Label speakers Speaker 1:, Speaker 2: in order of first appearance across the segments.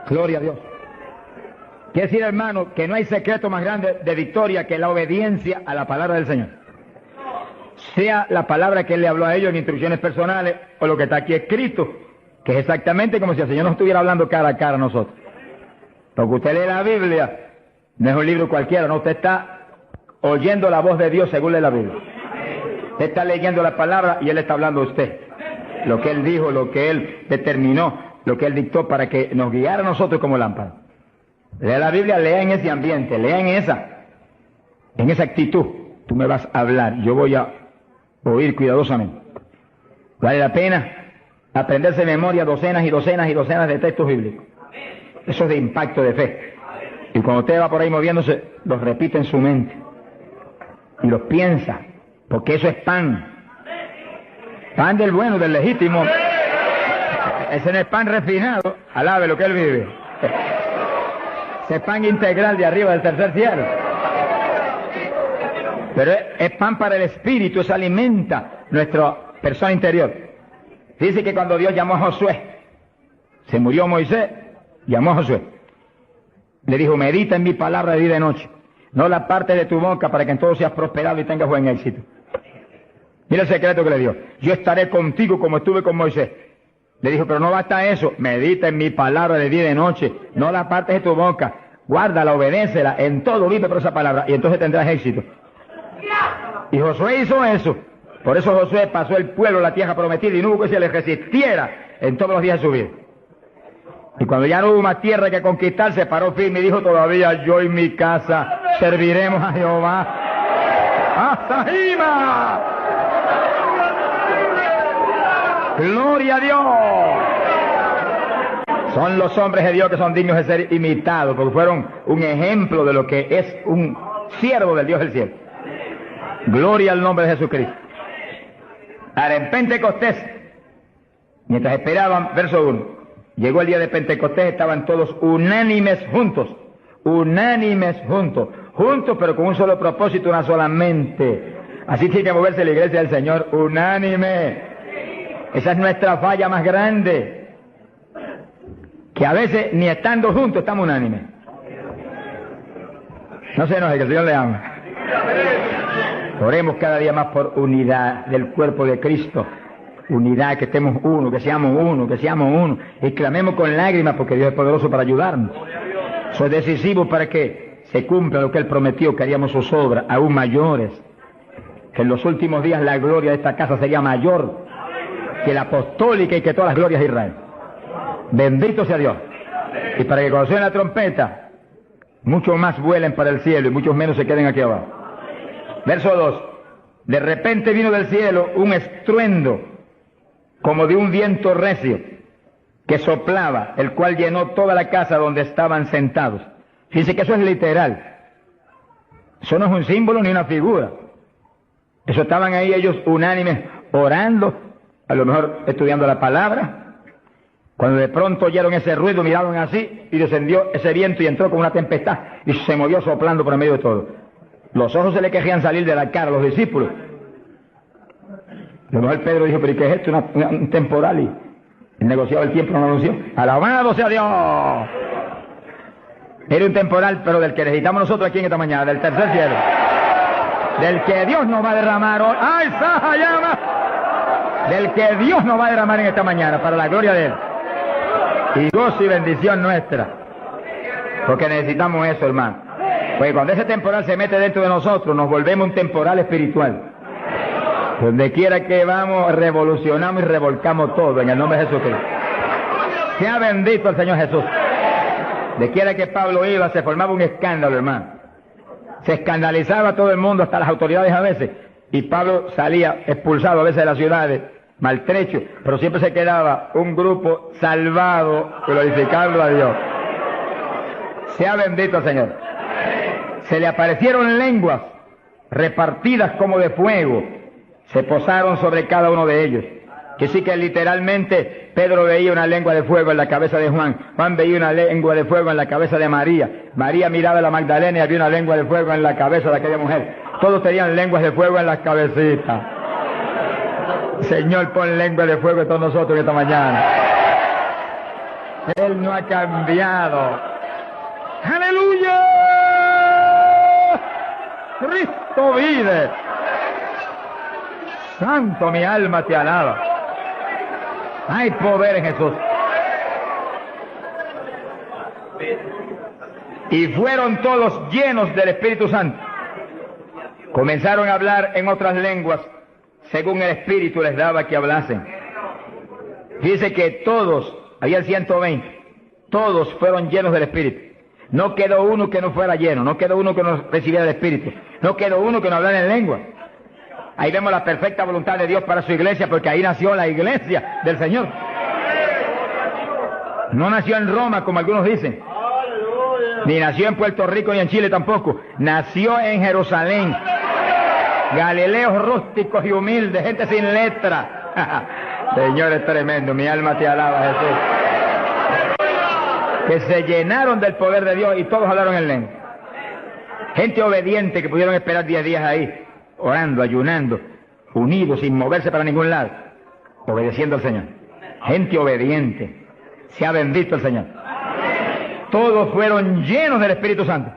Speaker 1: Gloria a Dios. Quiere decir, hermano, que no hay secreto más grande de victoria que la obediencia a la palabra del Señor. Sea la palabra que Él le habló a ellos en instrucciones personales o lo que está aquí escrito, que es exactamente como si el Señor nos estuviera hablando cara a cara a nosotros. Porque usted lee la Biblia, no es un libro cualquiera, no, usted está oyendo la voz de Dios según lee la Biblia. Usted está leyendo la palabra y Él está hablando a usted. Lo que Él dijo, lo que Él determinó, lo que Él dictó para que nos guiara a nosotros como lámpara. Lea la Biblia, lea en ese ambiente, lea en esa actitud. Tú me vas a hablar, yo voy a oír cuidadosamente. Vale la pena aprenderse de memoria docenas y docenas y docenas de textos bíblicos. Eso es de impacto de fe. Y cuando usted va por ahí moviéndose, los repite en su mente. Y los piensa, porque eso es pan. Pan del bueno, del legítimo. Ese no es pan refinado, alabe lo que Él vive. Ese es pan integral de arriba del tercer cielo. Pero es pan para el espíritu, eso alimenta nuestra persona interior. Dice que cuando Dios llamó a Josué, se murió Moisés, llamó a Josué. Le dijo, medita en mi palabra de día y de noche. No la parte de tu boca para que en todo seas prosperado y tengas buen éxito. Mira el secreto que le dio. Yo estaré contigo como estuve con Moisés. Le dijo, pero no basta eso. Medita en mi palabra de día y de noche. No la partes de tu boca. Guárdala, obedécela. En todo vive por esa palabra. Y entonces tendrás éxito. Y Josué hizo eso. Por eso Josué pasó el pueblo a la tierra prometida y no hubo que se le resistiera en todos los días de su vida. Y cuando ya no hubo más tierra que conquistar, se paró firme y dijo, todavía yo y mi casa serviremos a Jehová. ¡Hasta Jima! ¡Gloria a Dios! Son los hombres de Dios que son dignos de ser imitados, porque fueron un ejemplo de lo que es un siervo del Dios del cielo. Gloria al nombre de Jesucristo. Ahora, en Pentecostés, mientras esperaban, verso 1, llegó el día de Pentecostés, estaban todos unánimes juntos, juntos pero con un solo propósito, una sola mente. Así tiene que moverse la iglesia del Señor, unánime. Esa es nuestra falla más grande, que a veces ni estando juntos estamos unánimes. No se enoje, que el Señor le ama. Oremos cada día más por unidad del cuerpo de Cristo. Unidad, que estemos uno, que seamos uno. Y clamemos con lágrimas porque Dios es poderoso para ayudarnos. Eso es decisivo para que se cumpla lo que Él prometió, que haríamos sus obras aún mayores. Que en los últimos días la gloria de esta casa sería mayor que la apostólica y que todas las glorias de Israel. Bendito sea Dios. Y para que cuando suene la trompeta, muchos más vuelen para el cielo y muchos menos se queden aquí abajo. Verso 2. De repente vino del cielo un estruendo como de un viento recio que soplaba, el cual llenó toda la casa donde estaban sentados. Fíjense que eso es literal. Eso no es un símbolo ni una figura. Eso estaban ahí ellos unánimes orando, a lo mejor estudiando la palabra. Cuando de pronto oyeron ese ruido, miraron así y descendió ese viento y entró con una tempestad y se movió soplando por el medio de todo. Los ojos se le querían salir de la cara a los discípulos. A lo mejor Pedro dijo, pero ¿y qué es esto? Un temporal, y el negociado del tiempo no lo anunció. ¡Alabado sea Dios! Era un temporal, pero del que necesitamos nosotros aquí en esta mañana, del tercer cielo. Del que Dios nos va a derramar hoy. ¡Ay, Saja, llama! Del que Dios nos va a derramar en esta mañana, para la gloria de Él. Y gozo y bendición nuestra. Porque necesitamos eso, hermano. Porque cuando ese temporal se mete dentro de nosotros, nos volvemos un temporal espiritual. Donde quiera que vamos, revolucionamos y revolcamos todo en el nombre de Jesucristo. Sea bendito el Señor Jesús. De quiera que Pablo iba, se formaba un escándalo, hermano. Se escandalizaba a todo el mundo, hasta las autoridades a veces. Y Pablo salía expulsado a veces de las ciudades, maltrecho, pero siempre se quedaba un grupo salvado, glorificando a Dios. Sea bendito el Señor. Se le aparecieron lenguas repartidas como de fuego, se posaron sobre cada uno de ellos. Que sí que literalmente Pedro veía una lengua de fuego en la cabeza de Juan, Juan veía una lengua de fuego en la cabeza de María, María miraba a la Magdalena y había una lengua de fuego en la cabeza de aquella mujer. Todos tenían lenguas de fuego en las cabecitas. Señor, pon lengua de fuego en todos nosotros esta mañana. Él no ha cambiado. ¡Aleluya! Cristo vive. Santo, mi alma te alaba. Hay poder en Jesús. Y fueron todos llenos del Espíritu Santo. Comenzaron a hablar en otras lenguas, según el Espíritu les daba que hablasen. Dice que todos, había 120, todos fueron llenos del Espíritu. No quedó uno que no fuera lleno, no quedó uno que no recibiera el Espíritu, no quedó uno que no hablara en lengua. Ahí vemos la perfecta voluntad de Dios para su iglesia, porque ahí nació la iglesia del Señor. No nació en Roma, como algunos dicen, ni nació en Puerto Rico ni en Chile tampoco. Nació en Jerusalén. Galileos rústicos y humildes, gente sin letra. Señor, es tremendo, mi alma te alaba, Jesús. Que se llenaron del poder de Dios y todos hablaron en lengua. Gente obediente que pudieron esperar 10 días ahí, orando, ayunando, unidos, sin moverse para ningún lado, obedeciendo al Señor. Gente obediente. Sea bendito el Señor. Todos fueron llenos del Espíritu Santo.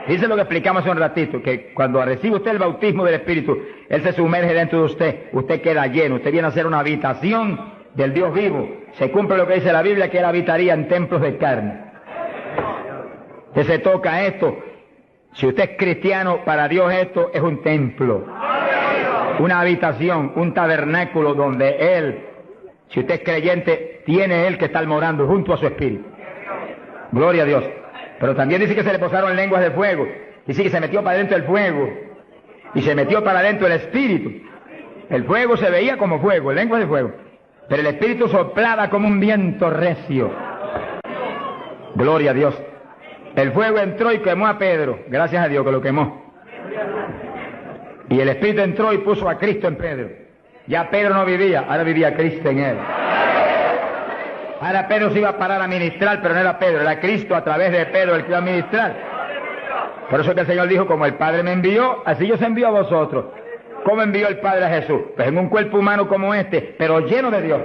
Speaker 1: Dice lo que explicamos hace un ratito, que cuando recibe usted el bautismo del Espíritu, Él se sumerge dentro de usted, usted queda lleno, usted viene a ser una habitación del Dios vivo. Se cumple lo que dice la Biblia, que Él habitaría en templos de carne. Que se toca esto. Si usted es cristiano, para Dios esto es un templo, una habitación, un tabernáculo donde Él, si usted es creyente, tiene Él que estar morando junto a su Espíritu. Gloria a Dios. Pero también dice que se le posaron lenguas de fuego. Dice que se metió para adentro el fuego. Y se metió para adentro el Espíritu. El fuego se veía como fuego, lenguas de fuego. Pero el Espíritu soplaba como un viento recio. Gloria a Dios. El fuego entró y quemó a Pedro. Gracias a Dios que lo quemó. Y el Espíritu entró y puso a Cristo en Pedro. Ya Pedro no vivía, ahora vivía Cristo en él. Ahora Pedro se iba a parar a ministrar, pero no era Pedro, era Cristo a través de Pedro el que iba a ministrar. Por eso que el Señor dijo, como el Padre me envió, así yo os envío a vosotros. ¿Cómo envió el Padre a Jesús? Pues en un cuerpo humano como este, pero lleno de Dios.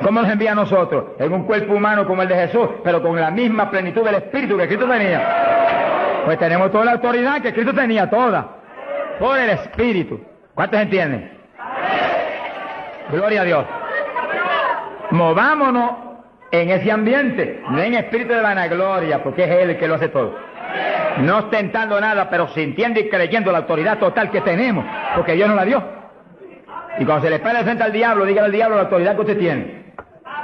Speaker 1: ¿Cómo nos envía a nosotros? En un cuerpo humano como el de Jesús, pero con la misma plenitud del Espíritu que Cristo tenía. Pues tenemos toda la autoridad que Cristo tenía, toda, por el Espíritu. ¿Cuántos entienden? Gloria a Dios. Movámonos en ese ambiente, no en espíritu de vanagloria, porque es Él el que lo hace todo. No ostentando nada, pero sintiendo y creyendo la autoridad total que tenemos, porque Dios nos la dio. Y cuando se le para frente al diablo, dígale al diablo la autoridad que usted tiene.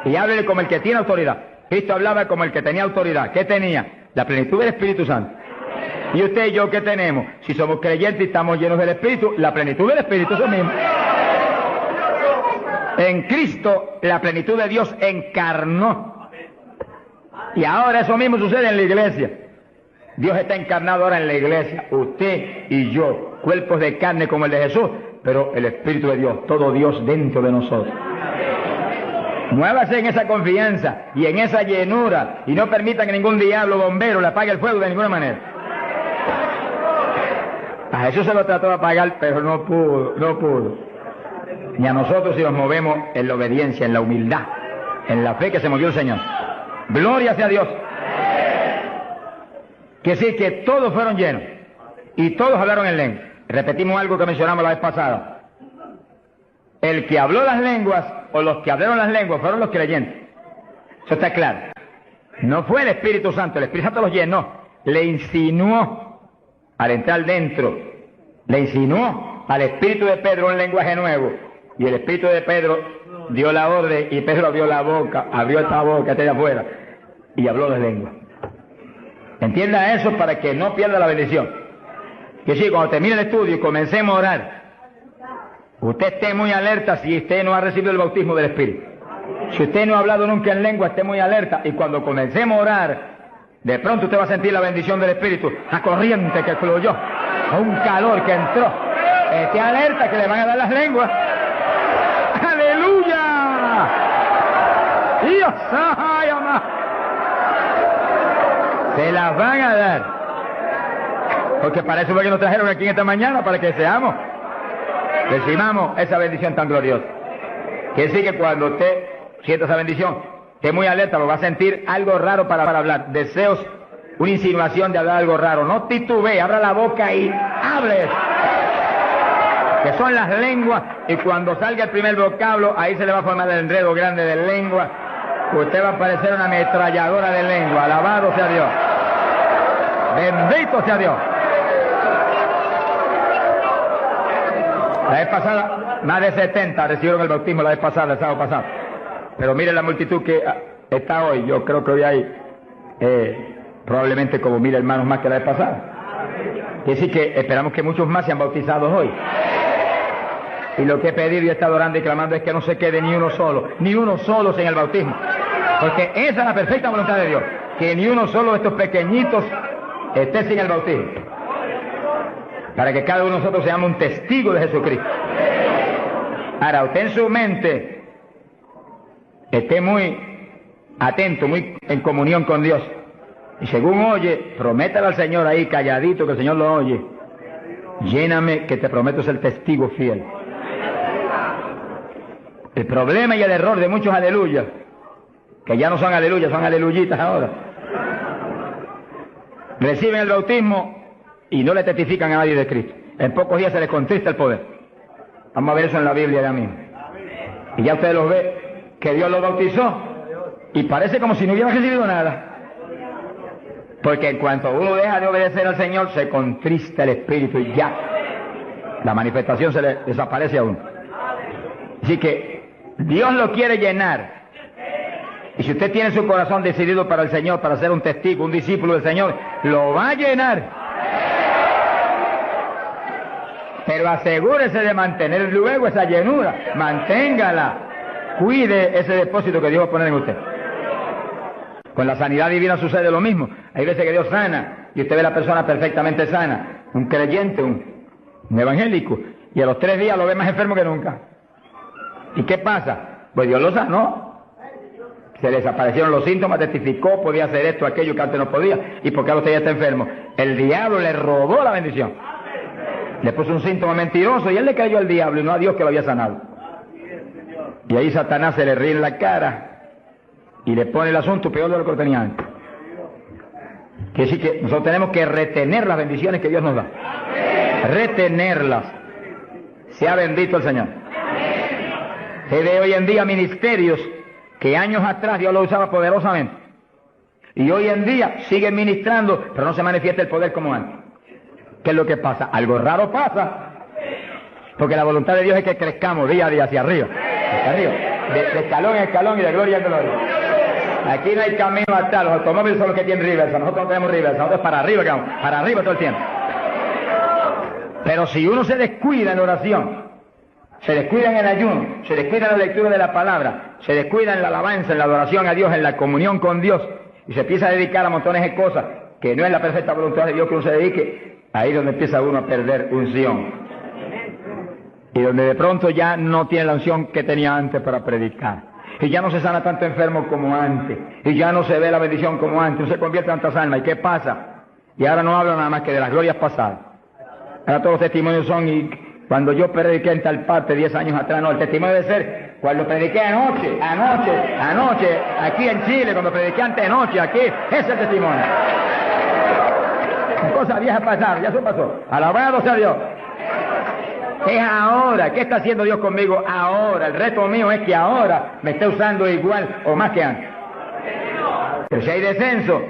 Speaker 1: Y háblele como el que tiene autoridad. Cristo hablaba como el que tenía autoridad. ¿Qué tenía? La plenitud del Espíritu Santo. ¿Y usted y yo qué tenemos? Si somos creyentes y estamos llenos del Espíritu, la plenitud del Espíritu es lo mismo. En Cristo la plenitud de Dios encarnó. Y ahora eso mismo sucede en la iglesia. Dios está encarnado ahora en la iglesia, usted y yo, cuerpos de carne como el de Jesús, pero el Espíritu de Dios, todo Dios dentro de nosotros. Muévase en esa confianza y en esa llenura y no permita que ningún diablo bombero le apague el fuego de ninguna manera. A Jesús se lo trató de apagar, pero no pudo. Y a nosotros si nos movemos en la obediencia, en la humildad, en la fe que se movió el Señor. Gloria sea a Dios. Que sí, que todos fueron llenos y todos hablaron en lengua. Repetimos algo que mencionamos la vez pasada. El que habló las lenguas o los que hablaron las lenguas fueron los creyentes. Eso está claro. No fue el Espíritu Santo, el Espíritu Santo los llenó, le insinuó al entrar dentro, le insinuó al Espíritu de Pedro un lenguaje nuevo. Y el Espíritu de Pedro dio la orden y Pedro abrió la boca, abrió esta boca, esta de afuera, y habló de lengua. Entienda eso para que no pierda la bendición. Que sí, cuando termine el estudio y comencemos a orar, usted esté muy alerta si usted no ha recibido el bautismo del Espíritu. Si usted no ha hablado nunca en lengua, esté muy alerta. Y cuando comencemos a orar, de pronto usted va a sentir la bendición del Espíritu, la corriente que fluyó, un calor que entró. Esté alerta que le van a dar las lenguas. ¡Aleluya! ¡Dios! ¡Ay, amá! Se las van a dar. Porque para eso fue que nos trajeron aquí en esta mañana, para que seamos, recibamos esa bendición tan gloriosa. Que sí, que cuando usted sienta esa bendición, Esté muy alerta, lo va a sentir algo raro para hablar. Deseos, una insinuación de hablar algo raro. No titubee, abra la boca y hable. Que son las lenguas, y cuando salga el primer vocablo, ahí se le va a formar el enredo grande de lengua. Usted va a parecer una ametralladora de lengua. Alabado sea Dios. Bendito sea Dios. La vez pasada, más de 70 recibieron el bautismo la vez pasada, el sábado pasado. Pero miren la multitud que está hoy. Yo creo que hoy hay probablemente como 1000 hermanos más que la vez pasada. Quiere decir que esperamos que muchos más sean bautizados hoy. Y lo que he pedido y he estado orando y clamando es que no se quede ni uno solo sin el bautismo. Porque esa es la perfecta voluntad de Dios, que ni uno solo de estos pequeñitos esté sin el bautismo. Para que cada uno de nosotros seamos un testigo de Jesucristo. Ahora, usted en su mente esté muy atento, muy en comunión con Dios. Y según oye, prométale al Señor ahí calladito, que el Señor lo oye. Lléname, que te prometo ser testigo fiel. El problema y el error de muchos aleluyas, que ya no son aleluyas, son aleluyitas ahora, reciben el bautismo y no le testifican a nadie de Cristo. En pocos días se les contrista el poder. Vamos a ver eso en la Biblia ya mismo. Y ya ustedes los ve que Dios los bautizó y parece como si no hubieran recibido nada. Porque en cuanto uno deja de obedecer al Señor, se contrista el Espíritu y ya la manifestación se le desaparece a uno. Así que Dios lo quiere llenar. Y si usted tiene su corazón decidido para el Señor, para ser un testigo, un discípulo del Señor, lo va a llenar. Pero asegúrese de mantener luego esa llenura. Manténgala. Cuide ese depósito que Dios va a poner en usted. Con la sanidad divina sucede lo mismo. Hay veces que Dios sana y usted ve a la persona perfectamente sana. Un creyente, un evangélico. Y a los 3 días lo ve más enfermo que nunca. ¿Y qué pasa? Pues Dios lo sanó. Se le desaparecieron los síntomas, testificó, podía hacer esto, aquello que antes no podía. ¿Y por qué ahora usted ya está enfermo? El diablo le robó la bendición. Le puso un síntoma mentiroso y él le creyó al diablo y no a Dios que lo había sanado. Y ahí Satanás se le ríe en la cara y le pone el asunto peor de lo que lo tenía antes. Quiere decir que nosotros tenemos que retener las bendiciones que Dios nos da. Retenerlas. Sea bendito el Señor. Se ve hoy en día ministerios que años atrás Dios lo usaba poderosamente. Y hoy en día siguen ministrando, pero no se manifiesta el poder como antes. ¿Qué es lo que pasa? Algo raro pasa. Porque la voluntad de Dios es que crezcamos día a día hacia arriba. Hacia arriba. De escalón en escalón y de gloria en gloria. Aquí no hay camino atrás. Los automóviles son los que tienen reversa. Nosotros no tenemos reversa. Nosotros para arriba que vamos. Para arriba todo el tiempo. Pero si uno se descuida en la oración, se descuida en el ayuno, se descuida en la lectura de la palabra, se descuida en la alabanza, en la adoración a Dios, en la comunión con Dios, y se empieza a dedicar a montones de cosas que no es la perfecta voluntad de Dios que uno se dedique, ahí es donde empieza uno a perder unción. Y donde de pronto ya no tiene la unción que tenía antes para predicar. Y ya no se sana tanto enfermo como antes. Y ya no se ve la bendición como antes. No se convierte en tantas almas. ¿Y qué pasa? Y ahora no hablo nada más que de las glorias pasadas. Ahora todos los testimonios son, y cuando yo prediqué en tal parte 10 años atrás, no, el testimonio debe ser cuando prediqué anoche, aquí en Chile, cuando prediqué anoche, aquí, ese es el testimonio. Cosas viejas pasaron, ya eso pasó. Alabado sea Dios. Es ahora. ¿Qué está haciendo Dios conmigo ahora? El reto mío es que ahora me esté usando igual o más que antes. Pero si hay descenso,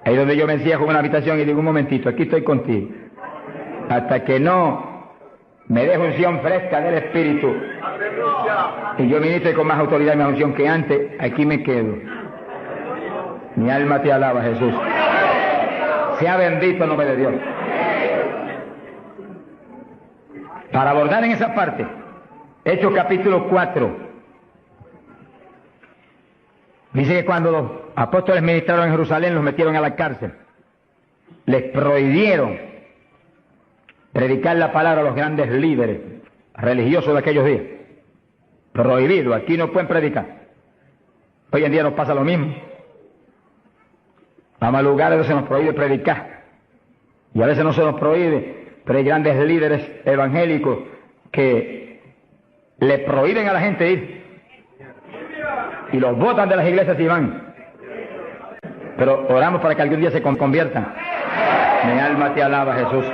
Speaker 1: ahí donde yo me encierro en una habitación y digo, un momentito, aquí estoy contigo. Hasta que no me deje unción fresca del Espíritu y yo ministre con más autoridad y más unción que antes, aquí me quedo. Mi alma te alaba, Jesús. Sea bendito el nombre de Dios. Para abordar en esa parte, Hechos capítulo 4, dice que cuando los apóstoles ministraron en Jerusalén, los metieron a la cárcel. Les prohibieron predicar la palabra a los grandes líderes religiosos de aquellos días. Prohibido, aquí no pueden predicar. Hoy en día nos pasa lo mismo. Vamos a lugares donde se nos prohíbe predicar. Y a veces no se nos prohíbe, pero hay grandes líderes evangélicos que le prohíben a la gente ir. y los botan de las iglesias y van. Pero oramos para que algún día se conviertan. Mi alma te alaba, Jesús.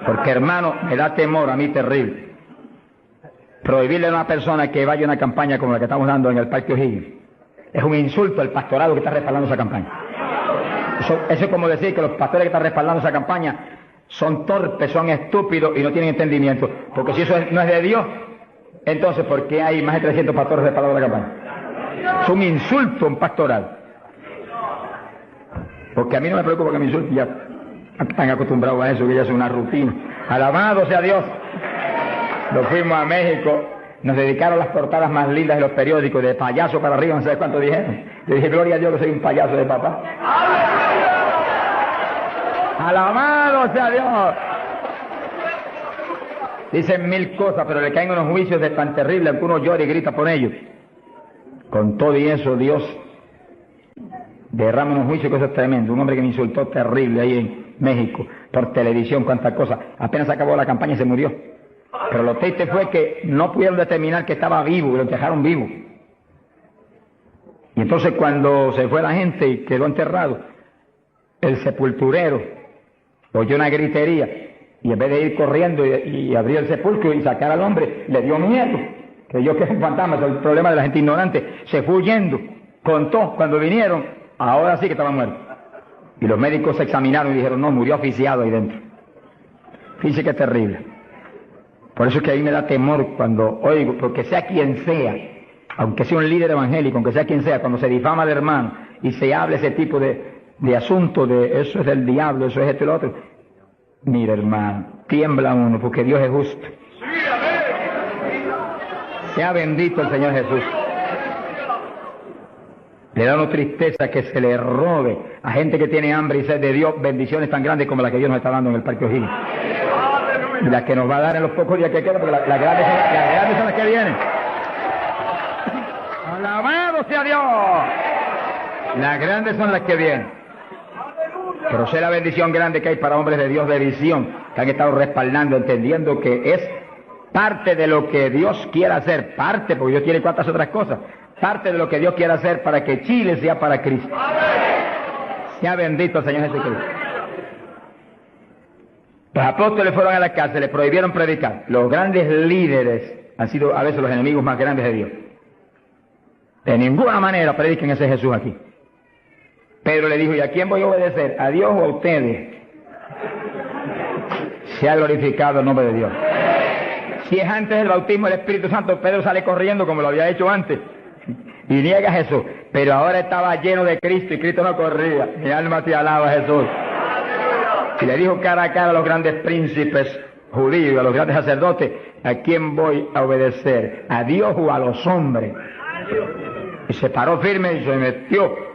Speaker 1: Porque, hermano, me da temor a mí terrible prohibirle a una persona que vaya a una campaña como la que estamos dando en el Parque O'Higgins. Es un insulto al pastorado que está respaldando esa campaña. Eso es como decir que los pastores que están respaldando esa campaña son torpes, son estúpidos y no tienen entendimiento. Porque si eso no es de Dios, entonces ¿por qué hay más de 300 pastores respaldando la campaña? Es un insulto a un pastorado. Porque a mí no me preocupa que me insulten, ya están acostumbrados a eso, que ya es una rutina. Alabado sea Dios. Nos fuimos a México, nos dedicaron las portadas más lindas de los periódicos, de payaso para arriba, no sé cuánto dijeron. Yo dije, gloria a Dios que soy un payaso de papá. Alabado sea Dios. Dicen mil cosas, pero le caen unos juicios de tan terribles que uno llora y grita por ellos. Con todo y eso, Dios derrama unos juicios, que eso es tremendo. Un hombre que me insultó terrible ahí en México, por televisión, cuántas cosas. Apenas acabó la campaña y se murió. Pero lo triste fue que no pudieron determinar que estaba vivo, y lo dejaron vivo. Y entonces cuando se fue la gente y quedó enterrado, el sepulturero oyó una gritería, y en vez de ir corriendo y abrir el sepulcro y sacar al hombre, le dio miedo. Creyó que es un fantasma. Es el problema de la gente ignorante. Se fue huyendo. Contó, cuando vinieron, ahora sí que estaba muerto. Y los médicos se examinaron y dijeron, no, murió asfixiado ahí dentro. Fíjese que es terrible. Por eso es que a mí me da temor cuando oigo, porque sea quien sea, aunque sea un líder evangélico, aunque sea quien sea, cuando se difama de hermano y se habla ese tipo de asunto, de eso es del diablo, eso es esto y lo otro. Mira, hermano, tiembla uno, porque Dios es justo. Sea bendito el Señor Jesús. Le da una tristeza que se le robe a gente que tiene hambre y sed de Dios bendiciones tan grandes como las que Dios nos está dando en el Parque O'Higgins. Y las que nos va a dar en los pocos días que quedan, porque las grandes son las que vienen. ¡Alabado sea Dios! Las grandes son las que vienen. Pero sé la bendición grande que hay para hombres de Dios de visión, que han estado respaldando, entendiendo que es parte de lo que Dios quiere hacer, parte, porque Dios tiene cuantas otras cosas, parte de lo que Dios quiere hacer para que Chile sea para Cristo. Sea bendito el Señor Jesucristo. Los apóstoles fueron a la cárcel, les prohibieron predicar. Los grandes líderes han sido a veces los enemigos más grandes de Dios. De ninguna manera prediquen ese Jesús aquí. Pedro le dijo, ¿y a quién voy a obedecer? ¿A Dios o a ustedes? Se ha glorificado el nombre de Dios. Si es antes del bautismo del Espíritu Santo, Pedro sale corriendo como lo había hecho antes y niega a Jesús. Pero ahora estaba lleno de Cristo y Cristo no corría. Mi alma te alaba, Jesús. Y le dijo cara a cara a los grandes príncipes judíos, a los grandes sacerdotes, ¿a quién voy a obedecer? ¿A Dios o a los hombres? Y se paró firme y se metió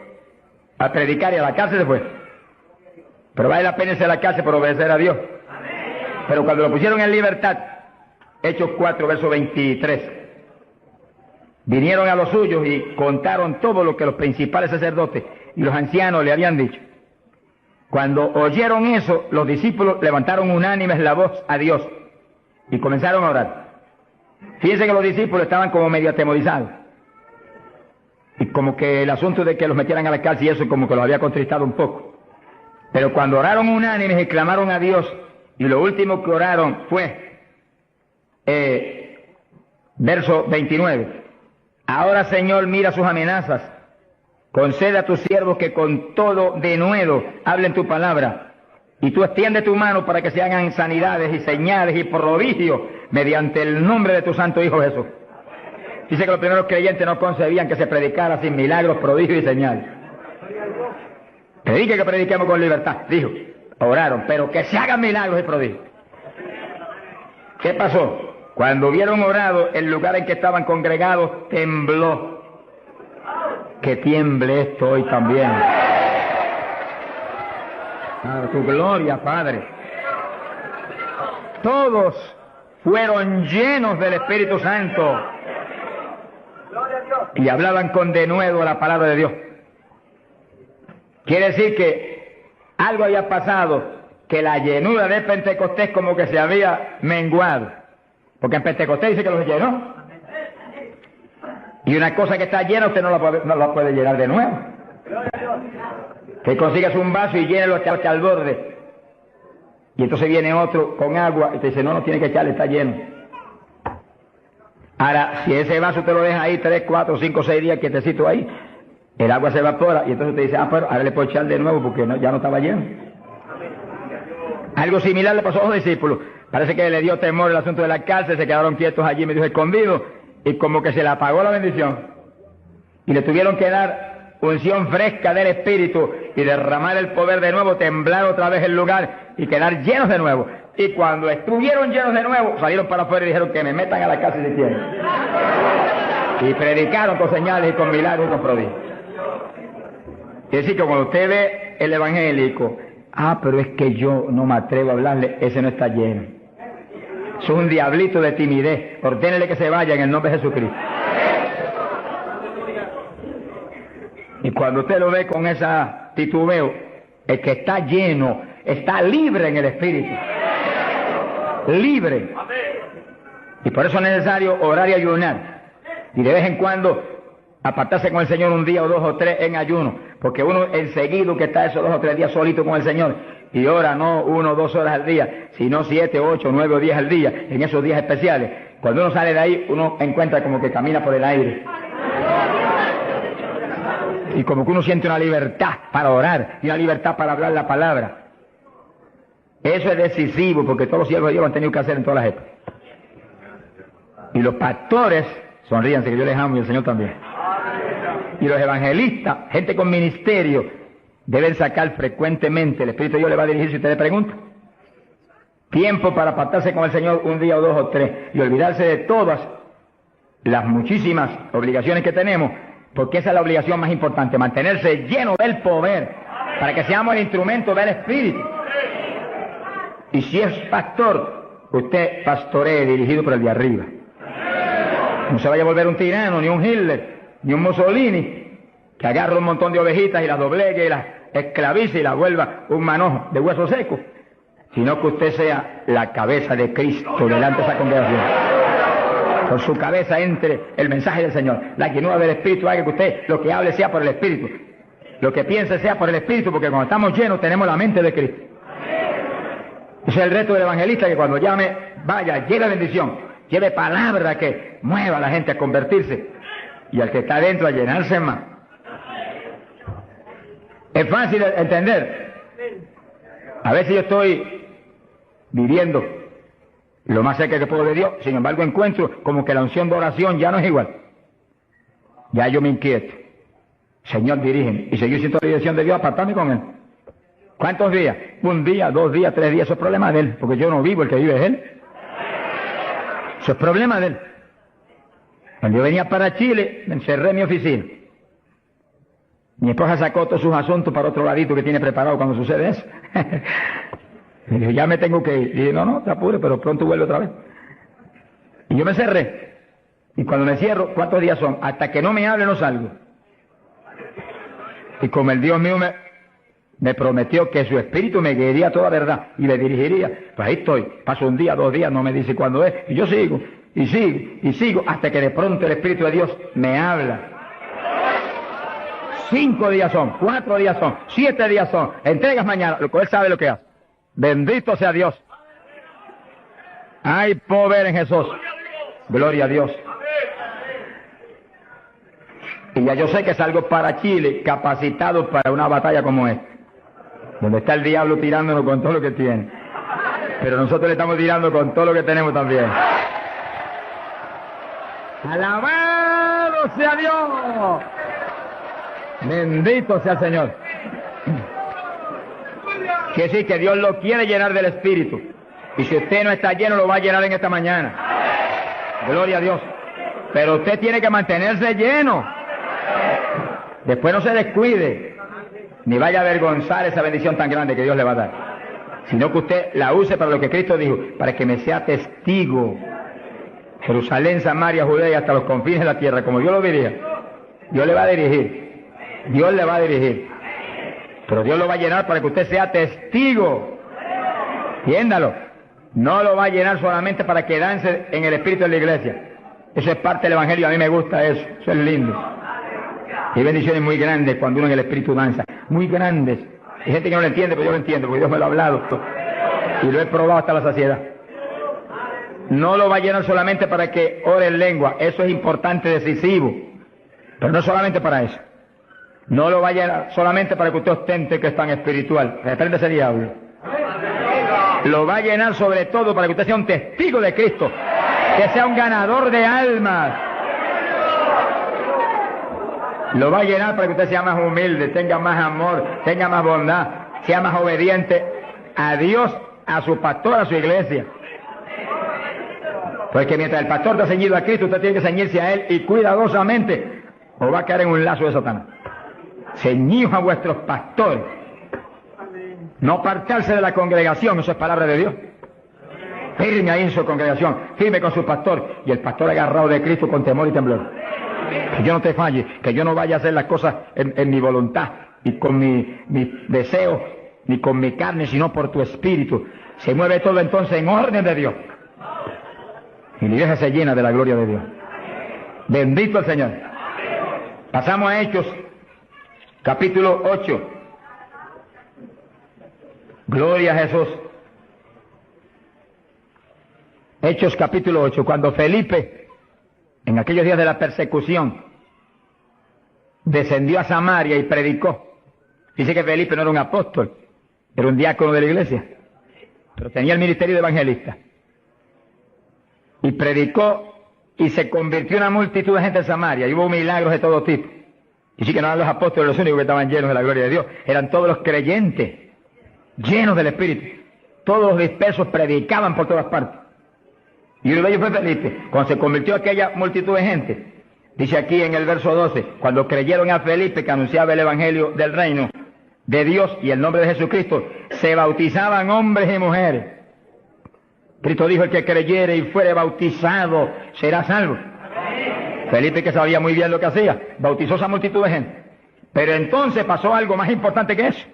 Speaker 1: a predicar, y a la cárcel se fue. Pero vale la pena irse a la cárcel por obedecer a Dios. Pero cuando lo pusieron en libertad, Hechos 4, verso 23, vinieron a los suyos y contaron todo lo que los principales sacerdotes y los ancianos le habían dicho. Cuando oyeron eso, los discípulos levantaron unánimes la voz a Dios y comenzaron a orar. Fíjense que los discípulos estaban como medio atemorizados. Y como que el asunto de que los metieran a la cárcel y eso como que los había contristado un poco. Pero cuando oraron unánimes y clamaron a Dios, y lo último que oraron fue, verso 29, ahora Señor mira sus amenazas, concede a tus siervos que con todo denuedo hablen tu palabra, y tú extiende tu mano para que se hagan sanidades y señales y prodigios mediante el nombre de tu santo Hijo Jesús. Dice que los primeros creyentes no concebían que se predicara sin milagros, prodigios y señales. Predique que prediquemos con libertad, dijo. Oraron, pero que se hagan milagros y prodigios. ¿Qué pasó? Cuando hubieron orado, el lugar en que estaban congregados tembló. Que tiemble esto hoy también. A tu gloria, Padre. Todos fueron llenos del Espíritu Santo y hablaban con denuedo la palabra de Dios. Quiere decir que algo había pasado, que la llenura de Pentecostés como que se había menguado. Porque en Pentecostés dice que los llenó. Y una cosa que está llena usted no la puede llenar de nuevo. Que consigas un vaso y llénelo hasta al borde. Y entonces viene otro con agua y te dice, no tiene que echarle, está lleno. Ahora, si ese vaso te lo deja ahí 3, 4, 5, 6 días quietecito ahí, el agua se evapora y entonces te dice, pero ahora le puedo echar de nuevo porque ya no estaba lleno. Algo similar le pasó a los discípulos. Parece que le dio temor el asunto de la cárcel, se quedaron quietos allí medio escondidos y como que se le apagó la bendición. Y le tuvieron que dar unción fresca del Espíritu y derramar el poder de nuevo, temblar otra vez el lugar y quedar llenos de nuevo. Y cuando estuvieron llenos de nuevo, salieron para afuera y dijeron que me metan a la cárcel si quieren. Y predicaron con señales y con milagros y con prodigios. Es decir, que cuando usted ve el evangélico, pero es que yo no me atrevo a hablarle, ese no está lleno. Es un diablito de timidez. Ordénele que se vaya en el nombre de Jesucristo. Y cuando usted lo ve con esa titubeo, el que está lleno, está libre en el Espíritu. Libre. Y por eso es necesario orar y ayunar. Y de vez en cuando apartarse con el Señor un día o 2 o 3 en ayuno. Porque uno enseguida que está esos 2 o 3 días solito con el Señor y ora no 1 o 2 horas al día, sino 7, 8, 9 o 10 al día, en esos días especiales. Cuando uno sale de ahí, uno encuentra como que camina por el aire. Y como que uno siente una libertad para orar y una libertad para hablar la palabra. Eso es decisivo porque todos los siervos de Dios lo han tenido que hacer en todas las épocas. Y los pastores, sonríanse que yo les amo y el Señor también. Y los evangelistas, gente con ministerio, deben sacar frecuentemente, el Espíritu de Dios le va a dirigir si usted le pregunta, tiempo para apartarse con el Señor un día o 2 o 3 y olvidarse de todas las muchísimas obligaciones que tenemos, porque esa es la obligación más importante, mantenerse lleno del poder, para que seamos el instrumento del Espíritu. Y si es pastor, usted pastoree dirigido por el de arriba. No se vaya a volver un tirano, ni un Hitler, ni un Mussolini, que agarra un montón de ovejitas y las doblegue y las esclavice y las vuelva un manojo de hueso seco, sino que usted sea la cabeza de Cristo delante de esa congregación. Por su cabeza entre el mensaje del Señor. La llenura del Espíritu haga que usted lo que hable sea por el Espíritu, lo que piense sea por el Espíritu, porque cuando estamos llenos tenemos la mente de Cristo. Ese es el reto del evangelista, que cuando llame, vaya, lleve bendición, lleve palabra que mueva a la gente a convertirse y al que está adentro a llenarse más. Es fácil entender. A veces yo estoy viviendo lo más cerca que puedo de Dios, sin embargo encuentro como que la unción de oración ya no es igual. Ya yo me inquieto. Señor, dirígeme. Y seguir siendo la dirección de Dios, apartarme con Él. ¿Cuántos días? 1 día, 2 días, 3 días, eso es problema de Él, porque yo no vivo, el que vive es Él. Eso es problema de Él. Cuando yo venía para Chile, me encerré en mi oficina. Mi esposa sacó todos sus asuntos para otro ladito que tiene preparado cuando sucede eso. Y dijo, ya me tengo que ir. Y dije, no, te apures, pero pronto vuelve otra vez. Y yo me cerré. Y cuando me cierro, ¿cuántos días son? Hasta que no me hable, no salgo. Y como el Dios mío me prometió que su espíritu me guiaría a toda verdad y le dirigiría, pues ahí estoy. Paso 1 día, 2 días, no me dice cuándo es. Y yo sigo, y sigo, y sigo, hasta que de pronto el Espíritu de Dios me habla. 5 días son, 4 días son, 7 días son, entregas mañana, lo que Él sabe lo que hace. Bendito sea Dios. Hay poder en Jesús. Gloria a Dios. Y ya yo sé que salgo para Chile capacitado para una batalla como esta, donde está el diablo tirándonos con todo lo que tiene. Pero nosotros le estamos tirando con todo lo que tenemos también. ¡Alabado sea Dios! Bendito sea el Señor. Que sí, que Dios lo quiere llenar del Espíritu. Y si usted no está lleno, lo va a llenar en esta mañana. Gloria a Dios. Pero usted tiene que mantenerse lleno. Después no se descuide, ni vaya a avergonzar esa bendición tan grande que Dios le va a dar. Sino que usted la use para lo que Cristo dijo, para que me sea testigo. Jerusalén, Samaria, Judea y hasta los confines de la tierra, como Dios lo diría. Dios le va a dirigir. Dios le va a dirigir. Pero Dios lo va a llenar para que usted sea testigo. Entiéndalo. No lo va a llenar solamente para quedarse en el espíritu de la iglesia. Eso es parte del Evangelio, a mí me gusta eso. Eso es lindo. Hay bendiciones muy grandes cuando uno en el Espíritu danza. Muy grandes. Hay gente que no lo entiende, pero yo lo entiendo, porque Dios me lo ha hablado. Y lo he probado hasta la saciedad. No lo va a llenar solamente para que ore en lengua. Eso es importante, decisivo. Pero no solamente para eso. No lo va a llenar solamente para que usted ostente que es tan espiritual. Reprende ese diablo. Lo va a llenar sobre todo para que usted sea un testigo de Cristo. Que sea un ganador de almas. Lo va a llenar para que usted sea más humilde, tenga más amor, tenga más bondad, sea más obediente a Dios, a su pastor, a su iglesia. Porque mientras el pastor está ceñido a Cristo, usted tiene que ceñirse a Él y cuidadosamente, o va a caer en un lazo de Satanás. Ceñidos a vuestros pastores. No apartarse de la congregación, eso es palabra de Dios. Firme ahí en su congregación, firme con su pastor, y el pastor agarrado de Cristo con temor y temblor. Que yo no te falle, que yo no vaya a hacer las cosas en mi voluntad, y con mi deseo, ni con mi carne, sino por tu espíritu. Se mueve todo entonces en orden de Dios. Y la iglesia se llena de la gloria de Dios. Bendito el Señor. Pasamos a Hechos, capítulo 8. Gloria a Jesús. Hechos capítulo 8, cuando Felipe, en aquellos días de la persecución, descendió a Samaria y predicó. Dice que Felipe no era un apóstol, era un diácono de la iglesia, pero tenía el ministerio de evangelista. Y predicó y se convirtió una multitud de gente en Samaria, y hubo milagros de todo tipo. Y sí que no eran los apóstoles los únicos que estaban llenos de la gloria de Dios, eran todos los creyentes, llenos del Espíritu. Todos los dispersos predicaban por todas partes. Y uno de ellos fue Felipe. Cuando se convirtió aquella multitud de gente, dice aquí en el verso 12, cuando creyeron a Felipe que anunciaba el evangelio del reino de Dios y el nombre de Jesucristo, se bautizaban hombres y mujeres. Cristo dijo: el que creyere y fuere bautizado será salvo. Felipe, que sabía muy bien lo que hacía, bautizó esa multitud de gente. Pero entonces pasó algo más importante que eso.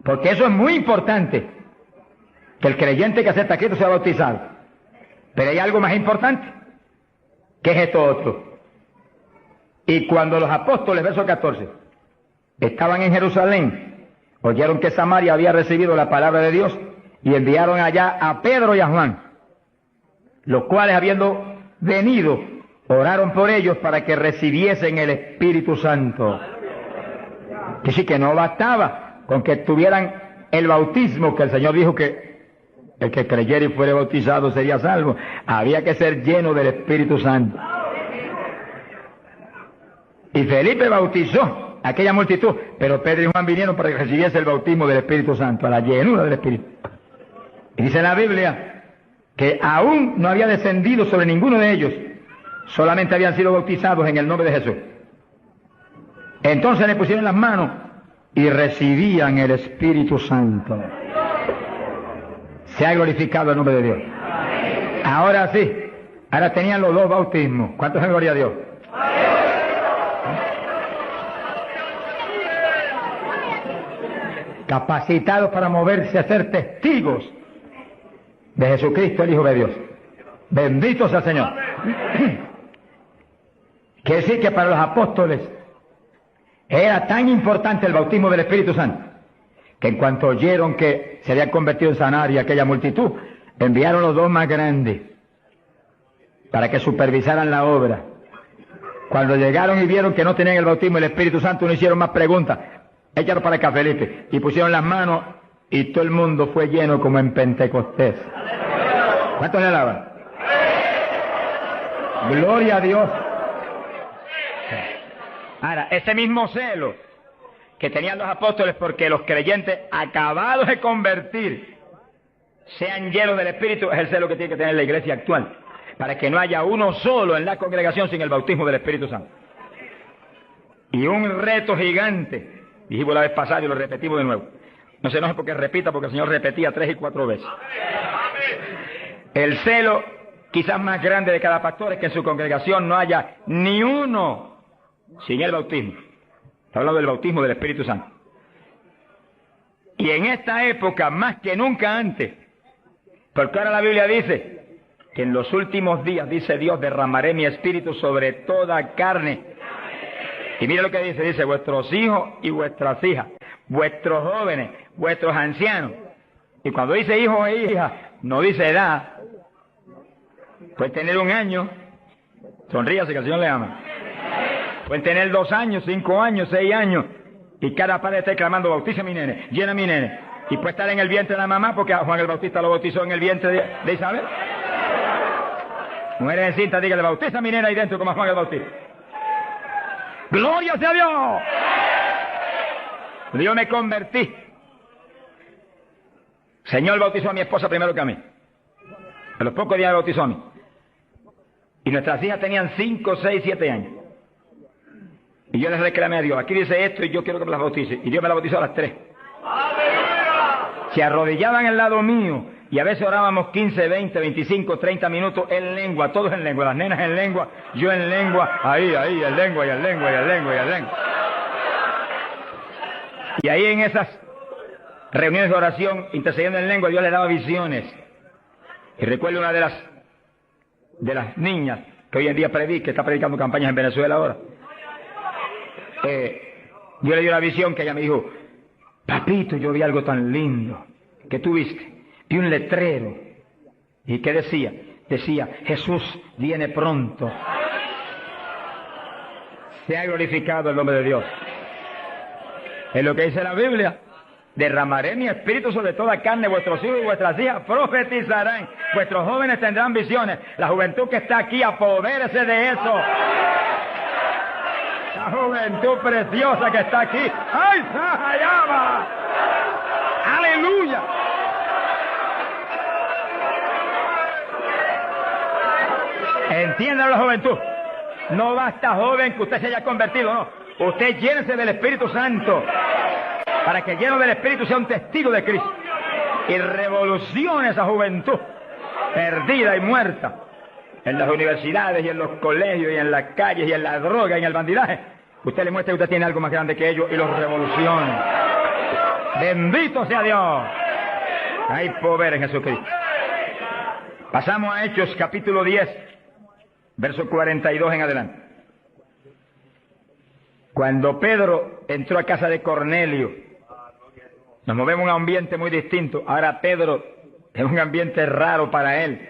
Speaker 1: Porque eso es muy importante, que el creyente que acepta a Cristo sea bautizado. Pero hay algo más importante, que es esto otro. Y cuando los apóstoles, verso 14, estaban en Jerusalén, oyeron que Samaria había recibido la palabra de Dios, y enviaron allá a Pedro y a Juan, los cuales, habiendo venido, oraron por ellos para que recibiesen el Espíritu Santo. Que sí, que no bastaba con que tuvieran el bautismo, que el Señor dijo que el que creyera y fuere bautizado sería salvo. Había que ser lleno del Espíritu Santo. Y Felipe bautizó a aquella multitud, pero Pedro y Juan vinieron para que recibiese el bautismo del Espíritu Santo, a la llenura del Espíritu. Y dice la Biblia que aún no había descendido sobre ninguno de ellos, solamente habían sido bautizados en el nombre de Jesús. Entonces le pusieron las manos y recibían el Espíritu Santo. Se ha glorificado el nombre de Dios. Ahora sí, ahora tenían los dos bautismos. ¿Cuántos en gloria a Dios? Capacitados para moverse a ser testigos de Jesucristo, el Hijo de Dios. Bendito sea el Señor. Quiere decir que para los apóstoles era tan importante el bautismo del Espíritu Santo, que en cuanto oyeron que se había convertido en Samaria aquella multitud, enviaron los dos más grandes para que supervisaran la obra. Cuando llegaron y vieron que no tenían el bautismo del Espíritu Santo, no hicieron más preguntas. Échalos para acá, Felipe. Y pusieron las manos y todo el mundo fue lleno como en Pentecostés. ¿Cuántos le alaban? Gloria a Dios. Ahora, ese mismo celo que tenían los apóstoles porque los creyentes acabados de convertir sean llenos del Espíritu, es el celo que tiene que tener la iglesia actual, para que no haya uno solo en la congregación sin el bautismo del Espíritu Santo. Y un reto gigante, dijimos la vez pasada y lo repetimos de nuevo. No se enoje porque repita, porque el Señor repetía 3 y 4 veces. El celo quizás más grande de cada pastor es que en su congregación no haya ni uno sin el bautismo. Está hablando del bautismo del Espíritu Santo. Y en esta época, más que nunca antes, porque ahora la Biblia dice que en los últimos días, dice Dios, derramaré mi espíritu sobre toda carne. Y mire lo que dice, vuestros hijos y vuestras hijas, vuestros jóvenes, vuestros ancianos. Y cuando dice hijos e hijas, no dice edad. Pueden tener 1 año, sonríase que el Señor le ama. Pueden tener 2 años, 5 años, 6 años, y cada padre está clamando, bautiza a mi nene, llena a mi nene. Y puede estar en el vientre de la mamá, porque a Juan el Bautista lo bautizó en el vientre de Isabel. Mujeres en cinta, dígale, bautiza a mi nena ahí dentro como a Juan el Bautista. ¡Gloria sea Dios! Yo me convertí. Señor bautizó a mi esposa primero que a mí. A los pocos días me bautizó a mí. Y nuestras hijas tenían 5, 6, 7 años. Y yo les reclamé a Dios, aquí dice esto y yo quiero que me las bautice. Y Dios me las bautizó a las 3. Se arrodillaban al lado mío y a veces orábamos 15, 20, 25, 30 minutos en lengua, todos en lengua, las nenas en lengua, yo en lengua, ahí, en lengua, y en lengua, y en lengua, y en lengua. Y ahí en esas reuniones de oración, intercediendo en lengua, Dios le daba visiones. Y recuerdo una de las niñas que hoy en día está predicando campañas en Venezuela ahora. Yo le di una visión que ella me dijo, papito, yo vi algo tan lindo. ¿Qué tú viste? Vi un letrero. ¿Y qué decía? Decía, Jesús viene pronto. Sea glorificado el nombre de Dios. Es lo que dice la Biblia. Derramaré mi espíritu sobre toda carne, vuestros hijos y vuestras hijas profetizarán, vuestros jóvenes tendrán visiones. La juventud que está aquí, apodérese de eso. La juventud preciosa que está aquí. ¡Ay, Sahayama! ¡Aleluya! Entiendan la juventud. No basta, joven, que usted se haya convertido, no. Usted llénese del Espíritu Santo, para que lleno del Espíritu sea un testigo de Cristo. Y revolucione esa juventud perdida y muerta en las universidades y en los colegios y en las calles y en la droga y en el bandidaje. Usted le muestra que usted tiene algo más grande que ellos y los revolucione. Bendito sea Dios. Hay poder en Jesucristo. Pasamos a Hechos capítulo 10, verso 42 en adelante. Cuando Pedro entró a casa de Cornelio, nos movemos a un ambiente muy distinto. Ahora Pedro es un ambiente raro para él,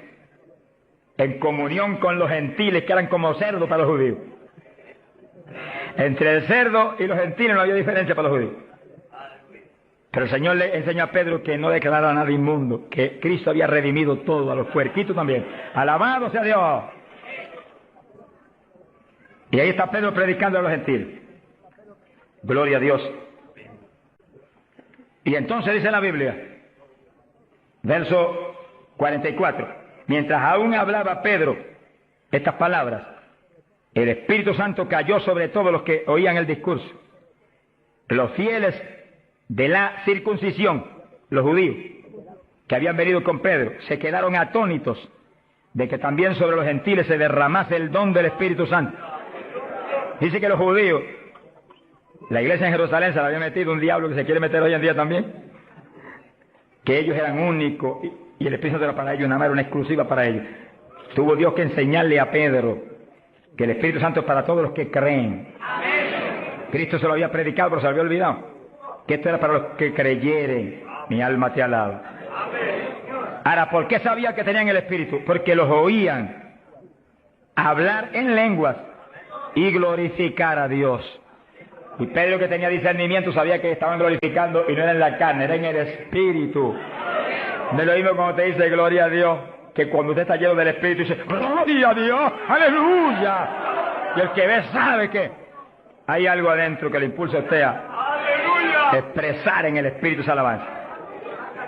Speaker 1: en comunión con los gentiles que eran como cerdos para los judíos. Entre el cerdo y los gentiles no había diferencia para los judíos. Pero el Señor le enseñó a Pedro que no declarara a nada inmundo, que Cristo había redimido todo, a los puerquitos también. Alabado sea Dios. Y ahí está Pedro predicando a los gentiles. Gloria a Dios. Y entonces dice la Biblia, verso 44, mientras aún hablaba Pedro estas palabras, el Espíritu Santo cayó sobre todos los que oían el discurso. Los fieles de la circuncisión, los judíos, que habían venido con Pedro, se quedaron atónitos de que también sobre los gentiles se derramase el don del Espíritu Santo. Dice que los judíos, la iglesia en Jerusalén se la había metido un diablo que se quiere meter hoy en día también, que ellos eran únicos y el Espíritu Santo era para ellos, nada más era una exclusiva para ellos. Tuvo Dios que enseñarle a Pedro que el Espíritu Santo es para todos los que creen. Cristo se lo había predicado, pero se lo había olvidado, que esto era para los que creyeren. Mi alma te alaba. Ahora, ¿por qué sabía que tenían el Espíritu? Porque los oían hablar en lenguas y glorificar a Dios. Y Pedro, que tenía discernimiento, sabía que estaban glorificando y no era en la carne, era en el Espíritu. No es lo mismo cuando te dice gloria a Dios, que cuando usted está lleno del Espíritu dice gloria a Dios, aleluya. Y el que ve sabe que hay algo adentro que le impulsa a usted a expresar en el Espíritu esa alabanza.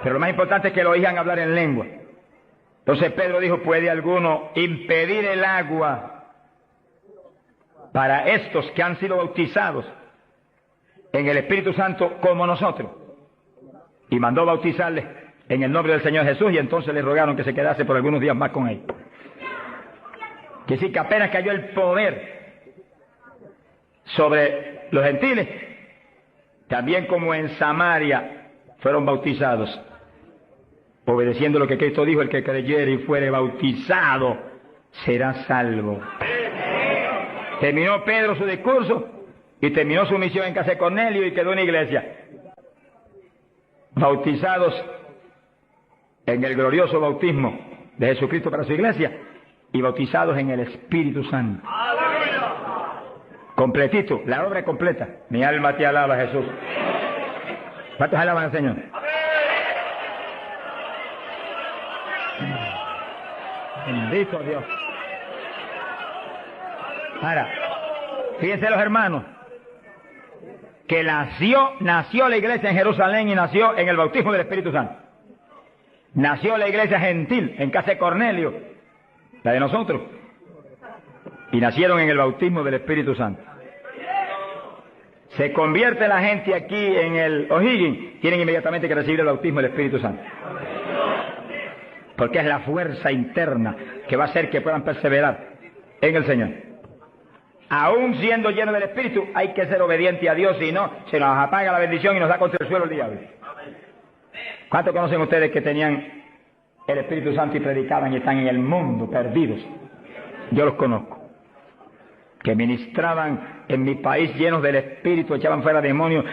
Speaker 1: Pero lo más importante es que lo oigan hablar en lengua. Entonces Pedro dijo, ¿puede alguno impedir el agua para estos que han sido bautizados en el Espíritu Santo como nosotros? Y mandó bautizarles en el nombre del Señor Jesús, y entonces le rogaron que se quedase por algunos días más con él. Que sí, que apenas cayó el poder sobre los gentiles, también como en Samaria fueron bautizados. obedeciendo lo que Cristo dijo, el que creyere y fuere bautizado será salvo. Terminó Pedro su discurso y terminó su misión en casa de Cornelio y quedó en la iglesia. Bautizados en el glorioso bautismo de Jesucristo para su iglesia y bautizados en el Espíritu Santo. Completito, la obra completa. Mi alma te alaba, Jesús. ¿Cuántos alaban al Señor? Bendito Dios. Ahora, fíjense los hermanos, que nació la iglesia en Jerusalén y nació en el bautismo del Espíritu Santo. Nació la iglesia gentil en casa de Cornelio, la de nosotros, y nacieron en el bautismo del Espíritu Santo. Se convierte la gente aquí en el O'Higgins, tienen inmediatamente que recibir el bautismo del Espíritu Santo. Porque es la fuerza interna que va a hacer que puedan perseverar en el Señor. Aún siendo lleno del Espíritu, hay que ser obediente a Dios, si no, se nos apaga la bendición y nos da contra el suelo el diablo. ¿Cuántos conocen ustedes que tenían el Espíritu Santo y predicaban y están en el mundo perdidos? Yo los conozco. Que ministraban en mi país llenos del Espíritu, echaban fuera demonios,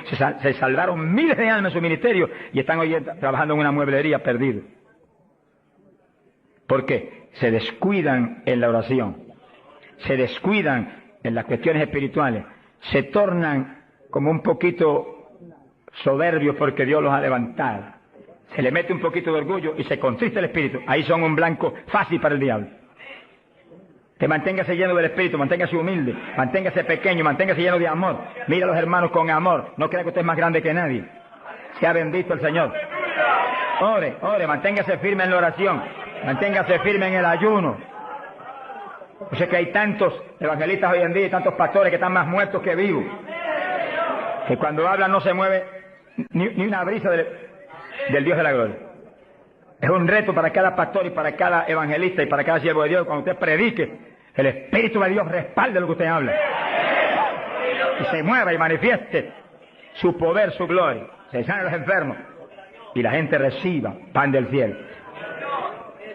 Speaker 1: se salvaron miles de almas en su ministerio y están hoy trabajando en una mueblería perdidos. ¿Por qué? Se descuidan en la oración, se descuidan en las cuestiones espirituales, se tornan como un poquito soberbios porque Dios los ha levantado. Se le mete un poquito de orgullo y se contrista el espíritu. Ahí son un blanco fácil para el diablo. Que manténgase lleno del espíritu, manténgase humilde, manténgase pequeño, manténgase lleno de amor. Mira a los hermanos con amor. No crea que usted es más grande que nadie. Sea bendito el Señor. Ore, ore, manténgase firme en la oración. Manténgase firme en el ayuno. O sea que hay tantos evangelistas hoy en día y tantos pastores que están más muertos que vivos. Que cuando hablan no se mueve ni una brisa del Dios de la gloria. Es un reto para cada pastor y para cada evangelista y para cada siervo de Dios. Cuando usted predique, el Espíritu de Dios respalde lo que usted habla. Y se mueva y manifieste su poder, su gloria. Se sanen los enfermos y la gente reciba pan del cielo.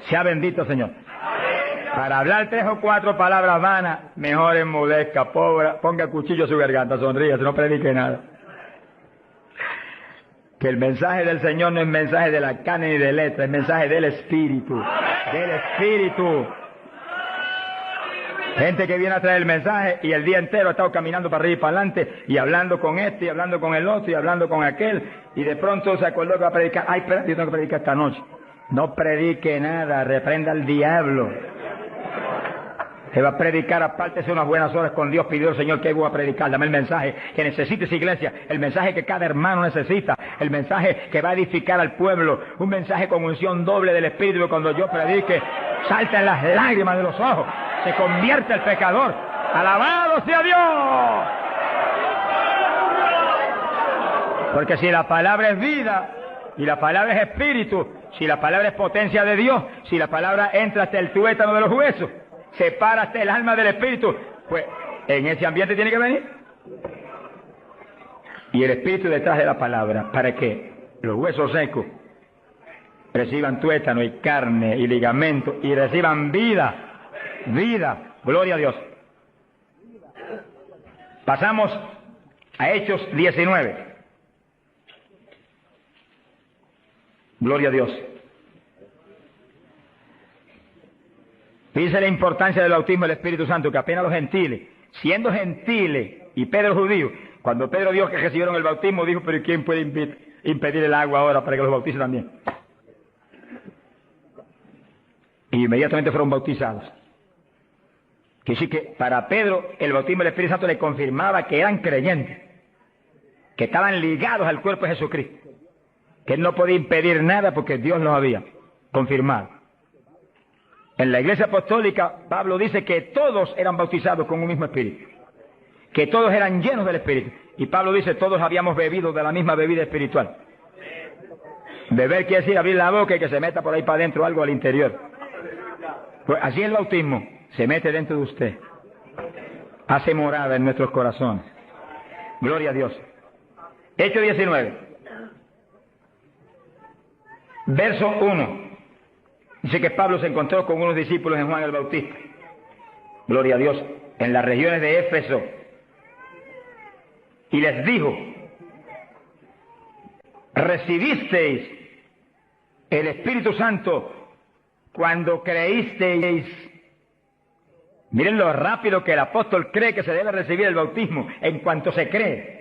Speaker 1: Sea bendito, Señor. Para hablar 3 o 4 palabras vanas, mejor enmudezca, pobre, ponga cuchillo a su garganta, sonríe, no predique nada. Que el mensaje del Señor no es mensaje de la carne ni de letra, es mensaje del Espíritu. Del Espíritu. Gente que viene a traer el mensaje y el día entero ha estado caminando para arriba y para adelante y hablando con este y hablando con el otro y hablando con aquel y de pronto se acordó que va a predicar. Ay, espera, yo tengo que predicar esta noche. No predique nada, reprenda al diablo. Se va a predicar, apártese unas buenas horas con Dios, pidió el Señor que voy a predicar. Dame el mensaje que necesita esa iglesia, el mensaje que cada hermano necesita, el mensaje que va a edificar al pueblo, un mensaje con unción doble del Espíritu, que cuando yo predique, saltan las lágrimas de los ojos, se convierte el pecador. ¡Alabado sea Dios! Porque si la palabra es vida, y la palabra es espíritu, si la palabra es potencia de Dios, si la palabra entra hasta el tuétano de los huesos, separa hasta el alma del espíritu, pues en ese ambiente tiene que venir. Y el espíritu detrás de la palabra, para que los huesos secos reciban tuétano y carne y ligamento y reciban vida, vida, gloria a Dios. Pasamos a Hechos 19. Gloria a Dios. Fíjense la importancia del bautismo del Espíritu Santo, que apenas los gentiles, siendo gentiles y Pedro judío, cuando Pedro vio que recibieron el bautismo, dijo, pero ¿quién puede impedir el agua ahora para que los bautice también? Y inmediatamente fueron bautizados. Que sí que para Pedro el bautismo del Espíritu Santo le confirmaba que eran creyentes, que estaban ligados al cuerpo de Jesucristo, que él no podía impedir nada porque Dios los había confirmado. En la iglesia apostólica, Pablo dice que todos eran bautizados con un mismo espíritu, que todos eran llenos del espíritu. Y Pablo dice, todos habíamos bebido de la misma bebida espiritual. Beber quiere decir abrir la boca y que se meta por ahí para adentro algo al interior. Pues así el bautismo se mete dentro de usted, hace morada en nuestros corazones. Gloria a Dios. Hechos 19. Verso 1. Dice que Pablo se encontró con unos discípulos en Juan el Bautista. Gloria a Dios. En las regiones de Éfeso. Y les dijo: ¿recibisteis el Espíritu Santo cuando creísteis? Miren lo rápido que el apóstol cree que se debe recibir el bautismo, en cuanto se cree.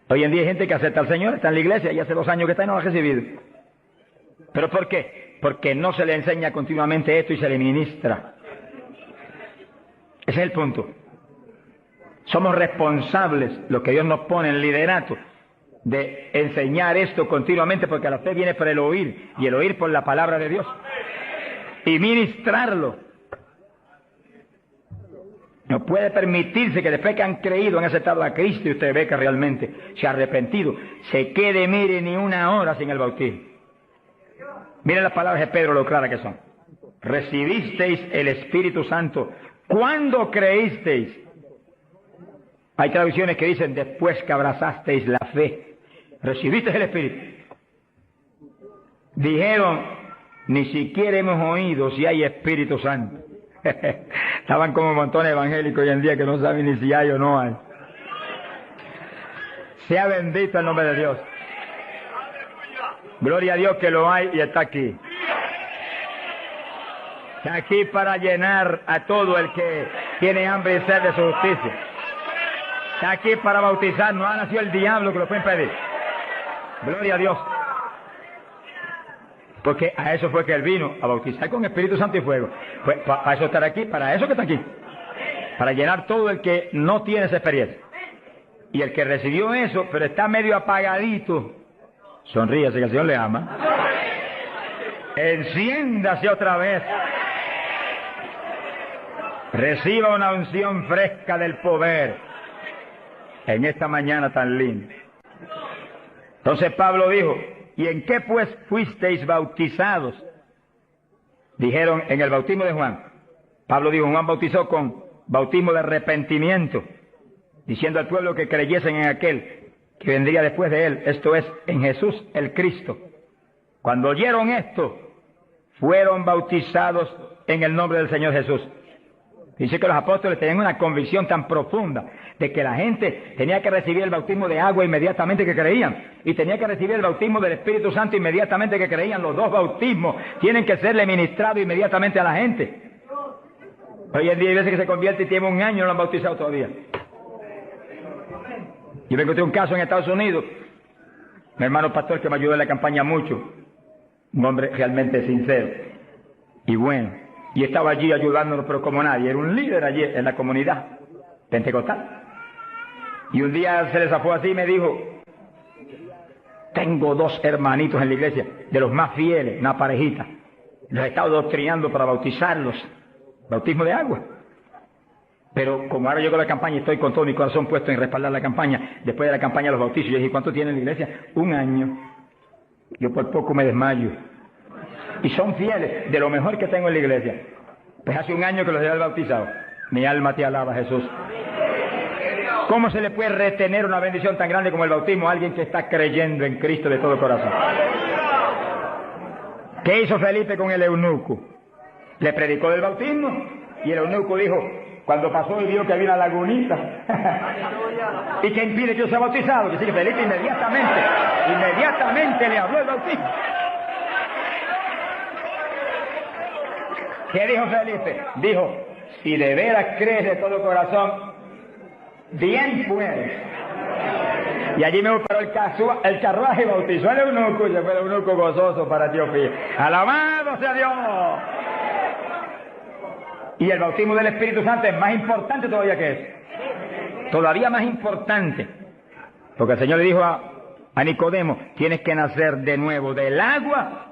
Speaker 1: Hoy en día hay gente que acepta al Señor, está en la iglesia, y hace 2 años que está y no lo ha recibido. ¿Pero por qué? Porque no se le enseña continuamente esto y se le ministra. Ese es el punto. Somos responsables, los que Dios nos pone en liderato, de enseñar esto continuamente, porque la fe viene por el oír, y el oír por la palabra de Dios. Y ministrarlo. No puede permitirse que después que han creído, han aceptado a Cristo, y usted ve que realmente se ha arrepentido, se quede, mire, ni una hora sin el bautismo. Miren las palabras de Pedro, lo claras que son. Recibisteis el Espíritu Santo cuando creísteis. Hay traducciones que dicen después que abrazasteis la fe. Recibisteis el Espíritu. Dijeron, ni siquiera hemos oído si hay Espíritu Santo. Estaban como montones evangélicos hoy en día que no saben ni si hay o no hay. Sea bendito el nombre de Dios. Gloria a Dios que lo hay y está aquí. Está aquí para llenar a todo el que tiene hambre y sed de su justicia. Está aquí para bautizar. No ha nacido el diablo que lo puede impedir. Gloria a Dios. Porque a eso fue que él vino, a bautizar con Espíritu Santo y fuego. Pues para eso estar aquí, para eso que está aquí. Para llenar todo el que no tiene esa experiencia. Y el que recibió eso, pero está medio apagadito, sonríase que el Señor le ama. Enciéndase otra vez. Reciba una unción fresca del poder en esta mañana tan linda. Entonces Pablo dijo: ¿y en qué pues fuisteis bautizados? Dijeron: en el bautismo de Juan. Pablo dijo: Juan bautizó con bautismo de arrepentimiento, diciendo al pueblo que creyesen en aquel que vendría después de él, esto es, en Jesús el Cristo. Cuando oyeron esto, fueron bautizados en el nombre del Señor Jesús. Dice que los apóstoles tenían una convicción tan profunda de que la gente tenía que recibir el bautismo de agua inmediatamente que creían, y tenía que recibir el bautismo del Espíritu Santo inmediatamente que creían. Los dos bautismos tienen que serle ministrados inmediatamente a la gente. Hoy en día hay veces que se convierte y tiene 1 año y no lo han bautizado todavía. Yo me encontré un caso en Estados Unidos, mi hermano pastor que me ayudó en la campaña mucho, un hombre realmente sincero y bueno, y estaba allí ayudándonos, pero como nadie, era un líder allí en la comunidad pentecostal. Y un día se le zafó así y me dijo: tengo 2 hermanitos en la iglesia, de los más fieles, una parejita, los he estado doctrinando para bautizarlos, bautismo de agua. Pero como ahora llegó la campaña y estoy con todo mi corazón puesto en respaldar la campaña, después de la campaña los bautizos, yo dije: ¿cuánto tiene en la iglesia? 1 año. Yo por poco me desmayo. Y son fieles, de lo mejor que tengo en la iglesia. Pues hace 1 año que los he bautizado. Mi alma te alaba, Jesús. ¿Cómo se le puede retener una bendición tan grande como el bautismo a alguien que está creyendo en Cristo de todo corazón? ¿Qué hizo Felipe con el eunuco? Le predicó del bautismo y el eunuco dijo, cuando pasó y vio que había una lagunita, ¿y qué impide que yo sea bautizado? Que sí, que Felipe inmediatamente le habló el bautismo. ¿Qué dijo Felipe? Dijo: si de veras crees de todo corazón, bien puedes. Y allí me paró el carruaje y bautizó al eunuco, y se fue el eunuco gozoso para Etiopía. ¡Alabado sea Dios! Y el bautismo del Espíritu Santo es más importante todavía que eso. Todavía más importante. Porque el Señor le dijo a Nicodemo: tienes que nacer de nuevo del agua.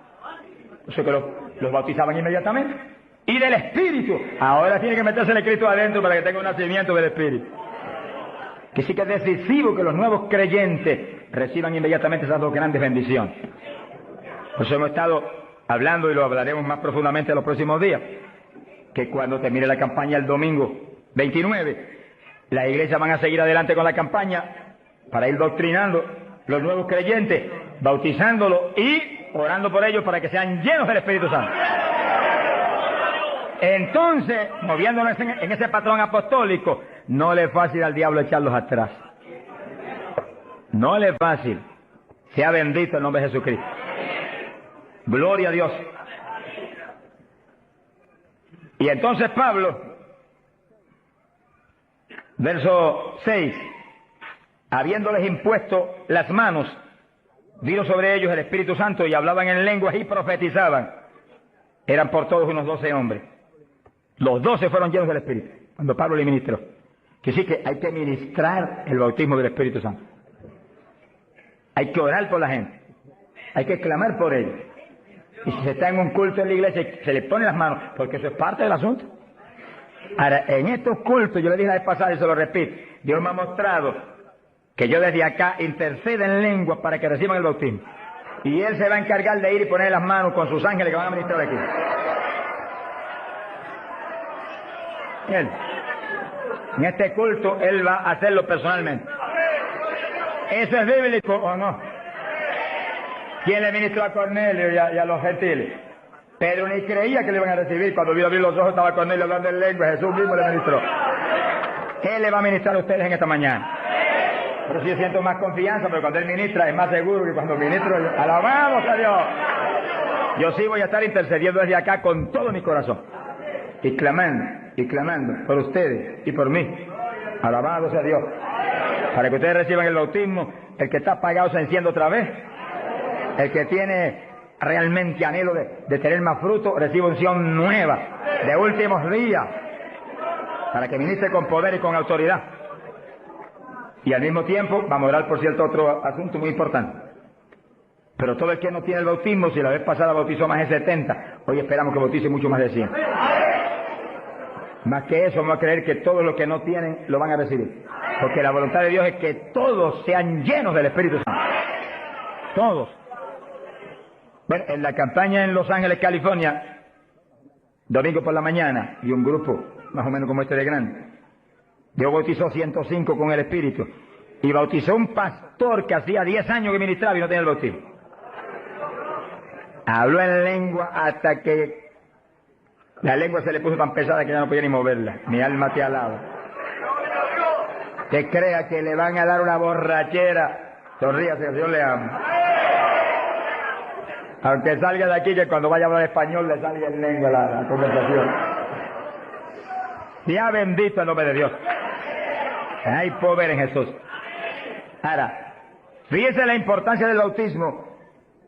Speaker 1: O sea que los bautizaban inmediatamente. Y del Espíritu. Ahora tiene que meterse el Cristo adentro para que tenga un nacimiento del Espíritu. Que sí que es decisivo que los nuevos creyentes reciban inmediatamente esas 2 grandes bendiciones. Por eso hemos estado hablando, y lo hablaremos más profundamente en los próximos días, que cuando termine la campaña el domingo 29, las iglesias van a seguir adelante con la campaña para ir doctrinando los nuevos creyentes, bautizándolos y orando por ellos para que sean llenos del Espíritu Santo. Entonces, moviéndonos en ese patrón apostólico, no le es fácil al diablo echarlos atrás. No le es fácil. Sea bendito el nombre de Jesucristo. Gloria a Dios. Y entonces Pablo, verso 6, habiéndoles impuesto las manos, vino sobre ellos el Espíritu Santo y hablaban en lenguas y profetizaban. Eran por todos unos 12 hombres. Los 12 fueron llenos del Espíritu, cuando Pablo le ministró. Que sí que hay que ministrar el bautismo del Espíritu Santo. Hay que orar por la gente. Hay que clamar por ellos. Y si se está en un culto en la iglesia, se le pone las manos, porque eso es parte del asunto. Ahora, en estos cultos, yo le dije la vez pasada y se lo repito, Dios me ha mostrado que yo desde acá intercedo en lengua para que reciban el bautismo. Y Él se va a encargar de ir y poner las manos con sus ángeles que van a ministrar aquí. Él. En este culto, Él va a hacerlo personalmente. ¿Eso es bíblico o no? ¿Quién le ministró a Cornelio y a los gentiles? Pedro ni creía que le iban a recibir. Cuando vio abrir los ojos estaba Cornelio hablando en lengua. Jesús mismo le ministró. Él le va a ministrar a ustedes en esta mañana. Pero sí yo siento más confianza, pero cuando Él ministra es más seguro que cuando ministro yo. ¡Alabado sea Dios! Yo sí voy a estar intercediendo desde acá con todo mi corazón. Y clamando por ustedes y por mí. Alabado sea Dios. Para que ustedes reciban el bautismo, el que está apagado se enciende otra vez. El que tiene realmente anhelo de tener más fruto, recibe unción nueva, de últimos días, para que ministre con poder y con autoridad. Y al mismo tiempo, vamos a orar por cierto otro asunto muy importante. Pero todo el que no tiene el bautismo, si la vez pasada bautizó más de 70, hoy esperamos que bautice mucho más de 100. Más que eso, vamos a creer que todos los que no tienen lo van a recibir. Porque la voluntad de Dios es que todos sean llenos del Espíritu Santo. Todos. Bueno, en la campaña en Los Ángeles, California, domingo por la mañana, y un grupo más o menos como este de grande, Dios bautizó 105 con el Espíritu, y bautizó un pastor que hacía 10 años que ministraba y no tenía el bautismo. Habló en lengua hasta que la lengua se le puso tan pesada que ya no podía ni moverla. Mi alma te alaba. Que crea que le van a dar una borrachera, sonríase, Dios le ama. Aunque salga de aquí, que cuando vaya a hablar español le salga en lengua la conversación. Sea bendito el nombre de Dios. Hay poder en Jesús. Ahora, fíjese la importancia del bautismo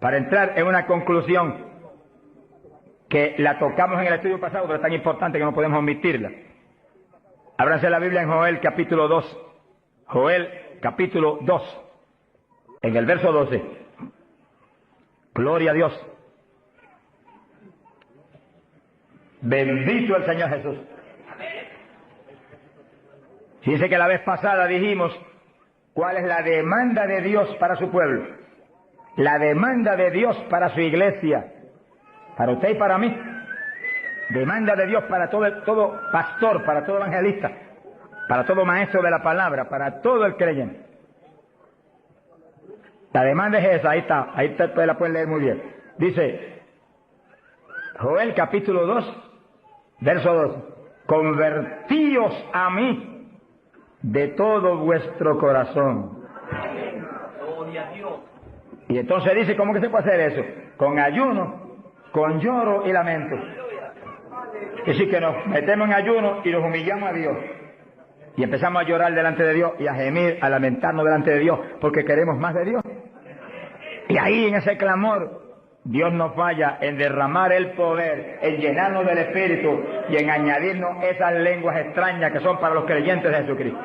Speaker 1: para entrar en una conclusión que la tocamos en el estudio pasado, pero es tan importante que no podemos omitirla. Ábranse la Biblia en Joel capítulo 2. Joel capítulo 2, en el verso 12. Gloria a Dios. Bendito el Señor Jesús. Fíjense que la vez pasada dijimos cuál es la demanda de Dios para su pueblo. La demanda de Dios para su iglesia. Para usted y para mí. Demanda de Dios para todo pastor, para todo evangelista, para todo maestro de la palabra, para todo el creyente. La demanda es esa, ahí usted la puede leer muy bien. Dice, Joel capítulo 2, verso 2, convertíos a mí de todo vuestro corazón. Y entonces dice, ¿cómo que se puede hacer eso? Con ayuno, con lloro y lamento. Es decir, que nos metemos en ayuno y nos humillamos a Dios. Y empezamos a llorar delante de Dios y a gemir, a lamentarnos delante de Dios, porque queremos más de Dios. Y ahí en ese clamor, Dios no falla en derramar el poder, en llenarnos del Espíritu y en añadirnos esas lenguas extrañas que son para los creyentes de Jesucristo.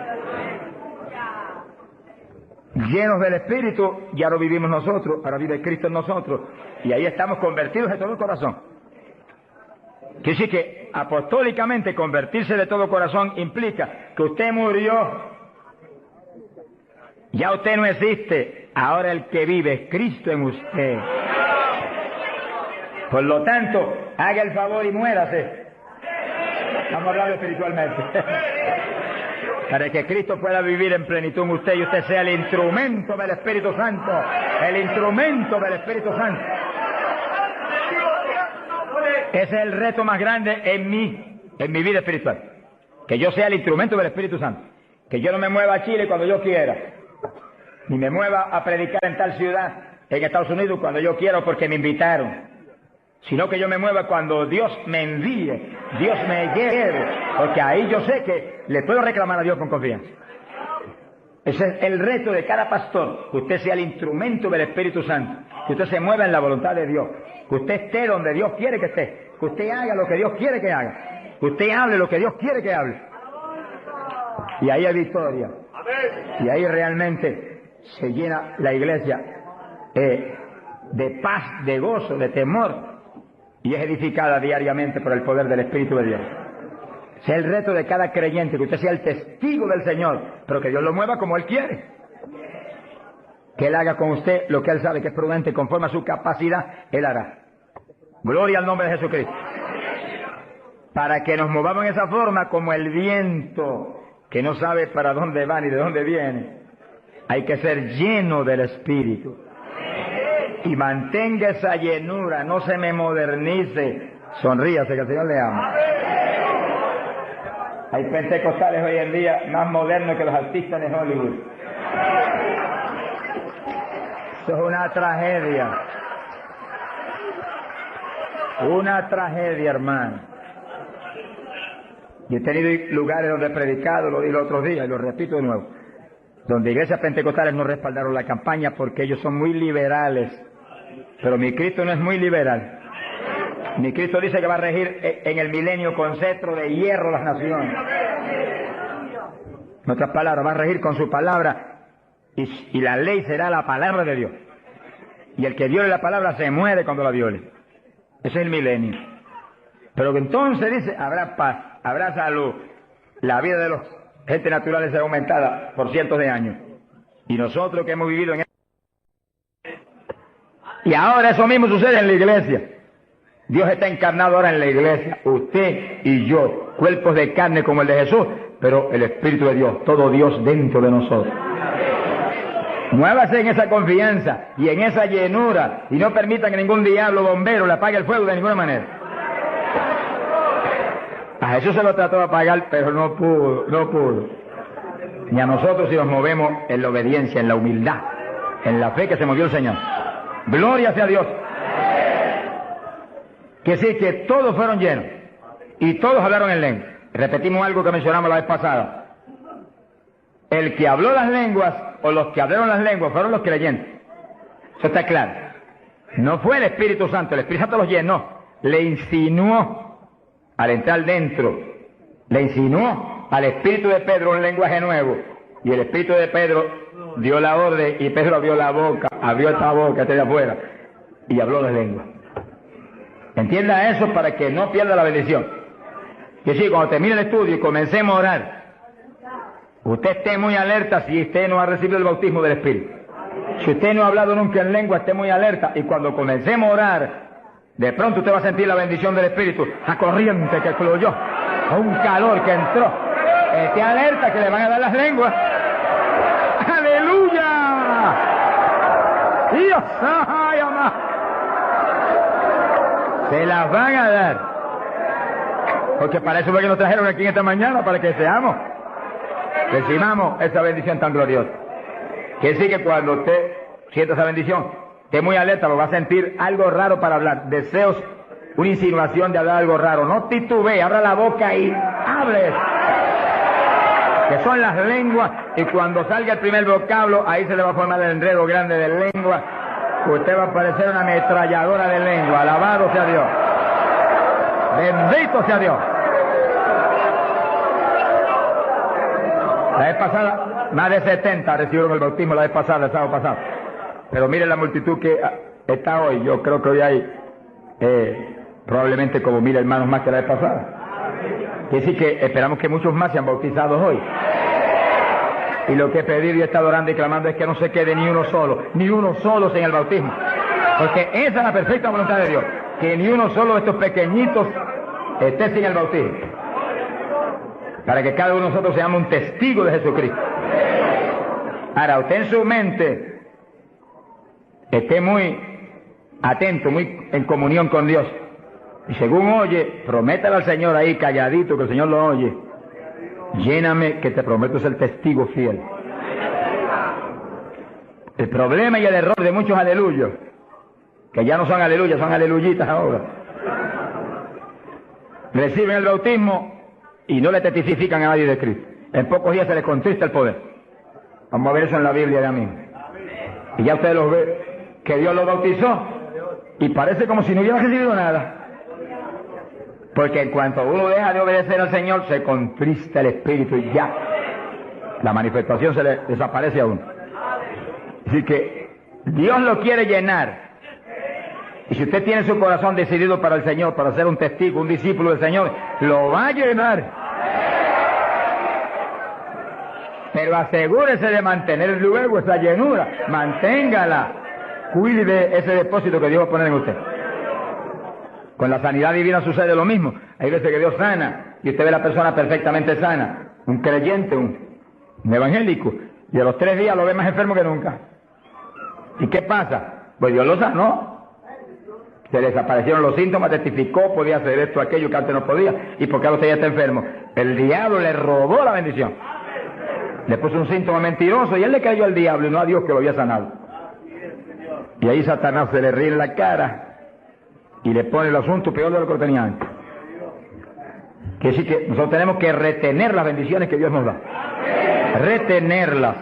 Speaker 1: Llenos del Espíritu, ya lo vivimos nosotros, ahora vive Cristo en nosotros, y ahí estamos convertidos de todo corazón. Quiere decir que apostólicamente convertirse de todo corazón implica que usted murió, ya usted no existe, ahora el que vive es Cristo en usted. Por lo tanto, haga el favor y muérase. Estamos hablando espiritualmente. Para que Cristo pueda vivir en plenitud en usted y usted sea el instrumento del Espíritu Santo. El instrumento del Espíritu Santo. Ese es el reto más grande en mi vida espiritual. Que yo sea el instrumento del Espíritu Santo. Que yo no me mueva a Chile cuando yo quiera. Ni me mueva a predicar en tal ciudad, en Estados Unidos, cuando yo quiera porque me invitaron. Sino que yo me mueva cuando Dios me envíe, Dios me lleve, porque ahí yo sé que le puedo reclamar a Dios con confianza. Ese es el reto de cada pastor, que usted sea el instrumento del Espíritu Santo, que usted se mueva en la voluntad de Dios, que usted esté donde Dios quiere que esté, que usted haga lo que Dios quiere que haga, que usted hable lo que Dios quiere que hable. Y ahí hay victoria, y ahí realmente se llena la iglesia de paz, de gozo, de temor, y es edificada diariamente por el poder del Espíritu de Dios. Ese es el reto de cada creyente, que usted sea el testigo del Señor, pero que Dios lo mueva como Él quiere. Que Él haga con usted lo que Él sabe que es prudente, conforme a su capacidad, Él hará. Gloria al nombre de Jesucristo. Para que nos movamos en esa forma como el viento, que no sabe para dónde va ni de dónde viene. Hay que ser lleno del Espíritu. Y mantenga esa llenura, no se me modernice. Sonríase, que el Señor le ama. Hay pentecostales hoy en día más modernos que los artistas de Hollywood. Eso es una tragedia. Una tragedia, hermano. Y he tenido lugares donde he predicado, lo dije el otro día y lo repito de nuevo, donde iglesias pentecostales no respaldaron la campaña porque ellos son muy liberales. Pero mi Cristo no es muy liberal. Mi Cristo dice que va a regir en el milenio con cetro de hierro las naciones. En otras palabras, va a regir con su palabra y la ley será la palabra de Dios. Y el que viole la palabra se muere cuando la viole. Ese es el milenio. Pero entonces dice, habrá paz, habrá salud. La vida de los gente naturales será aumentada por cientos de años. Y nosotros que hemos vivido en y ahora eso mismo sucede en la iglesia. Dios está encarnado ahora en la iglesia, usted y yo, cuerpos de carne como el de Jesús, pero el Espíritu de Dios, todo Dios dentro de nosotros. Muévase en esa confianza y en esa llenura y no permita que ningún diablo bombero le apague el fuego de ninguna manera. A Jesús se lo trató de apagar, pero no pudo. Y a nosotros si nos movemos en la obediencia, en la humildad, en la fe que se movió el Señor. Gloria sea a Dios. Que sí, que todos fueron llenos y todos hablaron en lengua. Repetimos algo que mencionamos la vez pasada. El que habló las lenguas o los que hablaron las lenguas fueron los creyentes. Eso está claro. No fue el Espíritu Santo, el Espíritu Santo los llenó, le insinuó al entrar dentro, le insinuó al Espíritu de Pedro un lenguaje nuevo y el Espíritu de Pedro dio la orden y Pedro abrió la boca, abrió esta boca de afuera y habló las lenguas. Entienda eso para que no pierda la bendición. Que sí, cuando termine el estudio y comencemos a orar, usted esté muy alerta si usted no ha recibido el bautismo del Espíritu. Si usted no ha hablado nunca en lengua, esté muy alerta y cuando comencemos a orar, de pronto usted va a sentir la bendición del Espíritu, la corriente que fluyó, un calor que entró. Esté alerta que le van a dar las lenguas. ¡Aleluya! ¡Dios! ¡Ay, amá! Se las van a dar. Porque para eso fue que nos trajeron aquí en esta mañana, para que seamos, recibamos esa bendición tan gloriosa. Que sí que cuando usted sienta esa bendición, esté muy alerta, lo va a sentir algo raro para hablar. Deseos, una insinuación de hablar algo raro. No titubee, abra la boca y hable. Que son las lenguas, y cuando salga el primer vocablo, ahí se le va a formar el enredo grande de lengua. Usted va a parecer una ametralladora de lengua. Alabado sea Dios. Bendito sea Dios. La vez pasada, más de 70 recibieron el bautismo la vez pasada, el sábado pasado. Pero miren la multitud que está hoy. Yo creo que hoy hay probablemente como 1000 hermanos más que la vez pasada. Quiere decir que esperamos que muchos más sean bautizados hoy. Y lo que he pedido y he estado orando y clamando es que no se quede ni uno solo sin el bautismo. Porque esa es la perfecta voluntad de Dios. Que ni uno solo de estos pequeñitos esté sin el bautismo. para que cada uno de nosotros seamos un testigo de Jesucristo. Ahora, usted en su mente esté muy atento, muy en comunión con Dios. Y según oye, prométale al Señor ahí calladito, que el Señor lo oye. Lléname, que te prometo ser testigo fiel. El problema y el error de muchos aleluyos, que ya no son aleluyas, son aleluyitas ahora, reciben el bautismo y no le testifican a nadie de Cristo. En pocos días se les contrista el poder. Vamos a ver eso en la Biblia ya mismo. Y ya ustedes los ven, que Dios los bautizó y parece como si no hubieran recibido nada. Porque en cuanto uno deja de obedecer al Señor, se contrista el Espíritu y ya la manifestación se le desaparece a uno. Así que Dios lo quiere llenar. Y si usted tiene su corazón decidido para el Señor, para ser un testigo, un discípulo del Señor, lo va a llenar. Pero asegúrese de mantener luego esa llenura. Manténgala. Cuide de ese depósito que Dios va a poner en usted. Con la sanidad divina sucede lo mismo. Hay veces que Dios sana y usted ve a la persona perfectamente sana. Un creyente, un evangélico. Y a los 3 días lo ve más enfermo que nunca. ¿Y qué pasa? Pues Dios lo sanó. Se le desaparecieron los síntomas, testificó, podía hacer esto, aquello que antes no podía. ¿Y por qué ahora usted ya está enfermo? El diablo le robó la bendición. Le puso un síntoma mentiroso y él le cayó al diablo y no a Dios que lo había sanado. Y ahí Satanás se le ríe en la cara y le pone el asunto peor de lo que lo tenía antes. Que sí que nosotros tenemos que retener las bendiciones que Dios nos da. Retenerlas.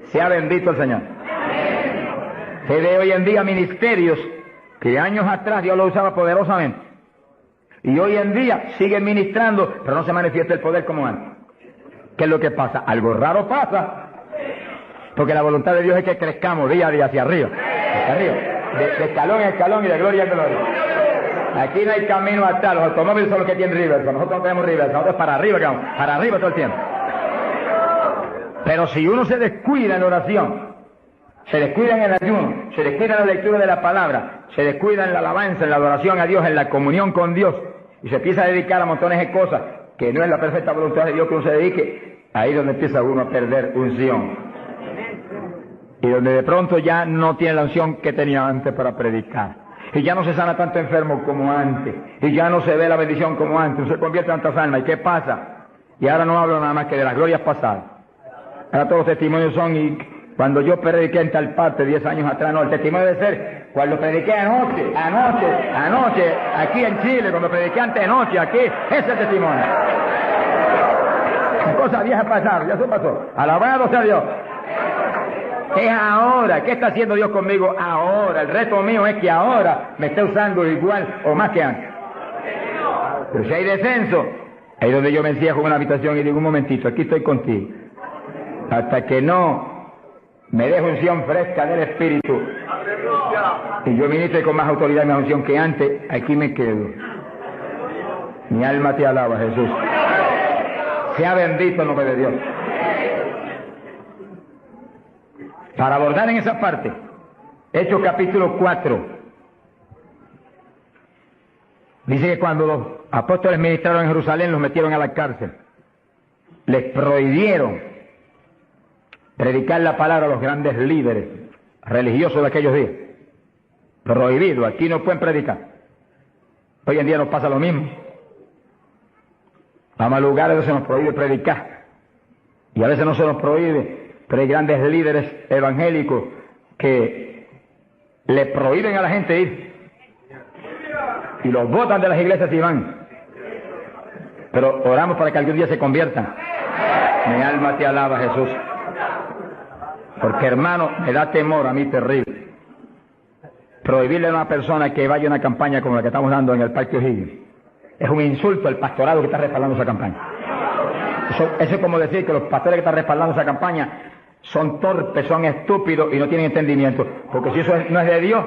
Speaker 1: Sea bendito el Señor. Se ve hoy en día ministerios que años atrás Dios lo usaba poderosamente. Y hoy en día siguen ministrando, pero no se manifiesta el poder como antes. ¿Qué es lo que pasa? Algo raro pasa. Porque la voluntad de Dios es que crezcamos día a día hacia arriba. Hacia arriba. De escalón en escalón y de gloria en gloria. Aquí no hay camino atrás. Los automóviles son los que tienen reversa. Nosotros no tenemos reversa. Nosotros para arriba, que vamos. Para arriba todo el tiempo. Pero si uno se descuida en la oración, se descuida en el ayuno, se descuida en la lectura de la palabra, se descuida en la alabanza, en la adoración a Dios, en la comunión con Dios, y se empieza a dedicar a montones de cosas que no es la perfecta voluntad de Dios que uno se dedique, ahí es donde empieza uno a perder unción. Y donde de pronto ya no tiene la unción que tenía antes para predicar. Y ya no se sana tanto enfermo como antes. Y ya no se ve la bendición como antes. No se convierte en tantas almas. ¿Y qué pasa? Y ahora no hablo nada más que de las glorias pasadas. Ahora todos los testimonios son, y cuando yo prediqué en tal parte 10 años atrás, no, el testimonio debe ser cuando prediqué anoche, aquí en Chile, cuando prediqué antenoche, aquí, ese es el testimonio. Cosas viejas pasaron, ya se pasó. Alabado sea Dios. Es ahora. ¿Qué está haciendo Dios conmigo ahora? El reto mío es que ahora me esté usando igual o más que antes. Pero si hay descenso, ahí es donde yo me encierro en una habitación y digo, un momentito, aquí estoy contigo. Hasta que no me deje unción fresca del Espíritu y yo ministre con más autoridad y más unción que antes, aquí me quedo. Mi alma te alaba, Jesús. Sea bendito el nombre de Dios. Para abordar en esa parte, Hechos capítulo 4, dice que cuando los apóstoles ministraron en Jerusalén, los metieron a la cárcel. Les prohibieron predicar la palabra a los grandes líderes religiosos de aquellos días. Prohibido, aquí no pueden predicar. Hoy en día nos pasa lo mismo. Vamos a lugares donde se nos prohíbe predicar. Y a veces no se nos prohíbe. Pero hay grandes líderes evangélicos que le prohíben a la gente ir. Y los botan de las iglesias y van. Pero oramos para que algún día se conviertan. Mi alma te alaba, Jesús. Porque, hermano, me da temor a mí terrible. Prohibirle a una persona que vaya a una campaña como la que estamos dando en el Parque O'Higgins. Es un insulto al pastorado que está respaldando esa campaña. Eso es como decir que los pastores que están respaldando esa campaña son torpes, son estúpidos y no tienen entendimiento. Porque si eso no es de Dios,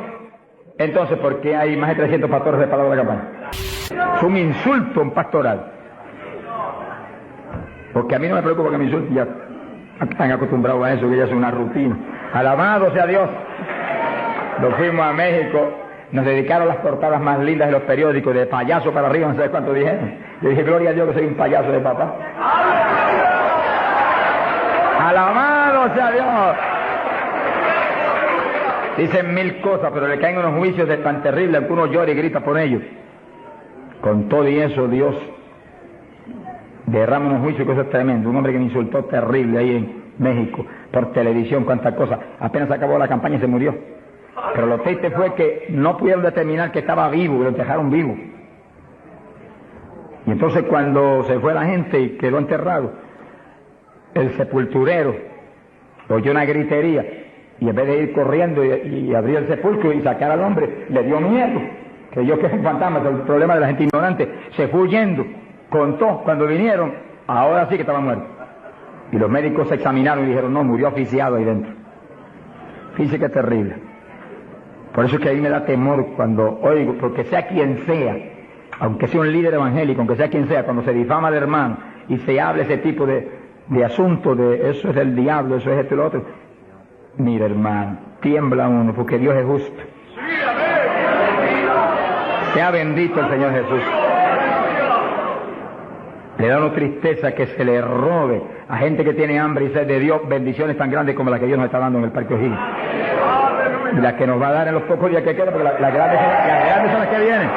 Speaker 1: entonces ¿por qué hay más de 300 pastores respaldando la campaña? Es un insulto a un pastoral. Porque a mí no me preocupa que me insulten, ya están acostumbrados a eso, que ya es una rutina. Alabado sea Dios. Nos fuimos a México nos dedicaron las portadas más lindas de los periódicos, de payaso para arriba, no sé cuánto dijeron. Yo dije, gloria a Dios que soy un payaso de papá. ¡Alabado sea Dios! Dicen mil cosas, pero le caen unos juicios de tan terribles que uno llora y grita por ellos. Con todo y eso, Dios derrama unos juicios, cosas tremendas. Un hombre que me insultó terrible ahí en México, por televisión, cuántas cosas. Apenas acabó la campaña y se murió. Pero lo triste fue que no pudieron determinar que estaba vivo, lo dejaron vivo. Y entonces cuando se fue la gente y quedó enterrado, el sepulturero oyó una gritería y en vez de ir corriendo y abrir el sepulcro y sacar al hombre, le dio miedo. Creyó que es un fantasma, el problema de la gente ignorante. Se fue huyendo, contó, cuando vinieron, ahora sí que estaba muerto. Y los médicos se examinaron y dijeron, no, murió asfixiado ahí dentro. Fíjese que terrible. Por eso es que a mí me da temor cuando oigo, porque sea quien sea, aunque sea un líder evangélico, aunque sea quien sea, cuando se difama al hermano y se habla ese tipo de asuntos, de eso es del diablo, eso es esto y lo otro. Mira, hermano, tiembla uno, porque Dios es justo. Sea bendito el Señor Jesús. Le da una tristeza que se le robe a gente que tiene hambre y sed de Dios bendiciones tan grandes como las que Dios nos está dando en el Parque O'Higgins. Y las que nos va a dar en los pocos días que quedan, porque las grandes son las que vienen.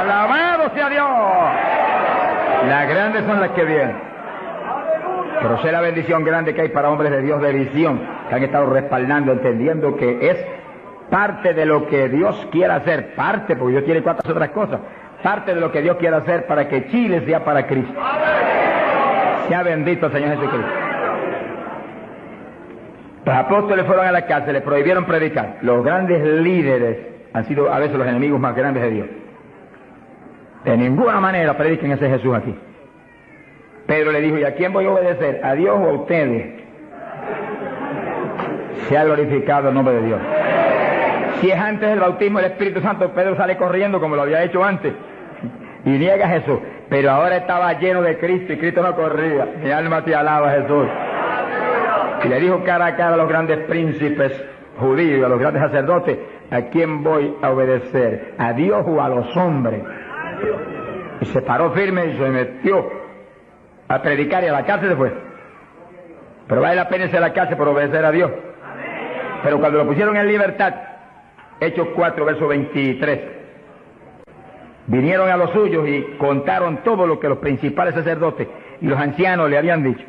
Speaker 1: ¡Alabado sea Dios! Las grandes son las que vienen. Pero sé la bendición grande que hay para hombres de Dios de visión, que han estado respaldando, entendiendo que es parte de lo que Dios quiere hacer, parte, porque Dios tiene cuantas otras cosas, parte de lo que Dios quiere hacer para que Chile sea para Cristo. Sea bendito el Señor Jesucristo. Los apóstoles fueron a la cárcel, les prohibieron predicar. Los grandes líderes han sido a veces los enemigos más grandes de Dios. De ninguna manera prediquen ese Jesús aquí. Pedro le dijo, ¿y a quién voy a obedecer? ¿A Dios o a ustedes? Se ha glorificado el nombre de Dios. Si es antes del bautismo del Espíritu Santo, Pedro sale corriendo como lo había hecho antes y niega a Jesús. Pero ahora estaba lleno de Cristo y Cristo no corría. Mi alma te alaba, Jesús. Y le dijo cara a cara a los grandes príncipes judíos y a los grandes sacerdotes, ¿a quién voy a obedecer? ¿A Dios o a los hombres? Y se paró firme y se metió a predicar y a la cárcel se fue. Pero vale la pena irse a la cárcel por obedecer a Dios. Pero cuando lo pusieron en libertad, Hechos 4, verso 23, vinieron a los suyos y contaron todo lo que los principales sacerdotes y los ancianos le habían dicho.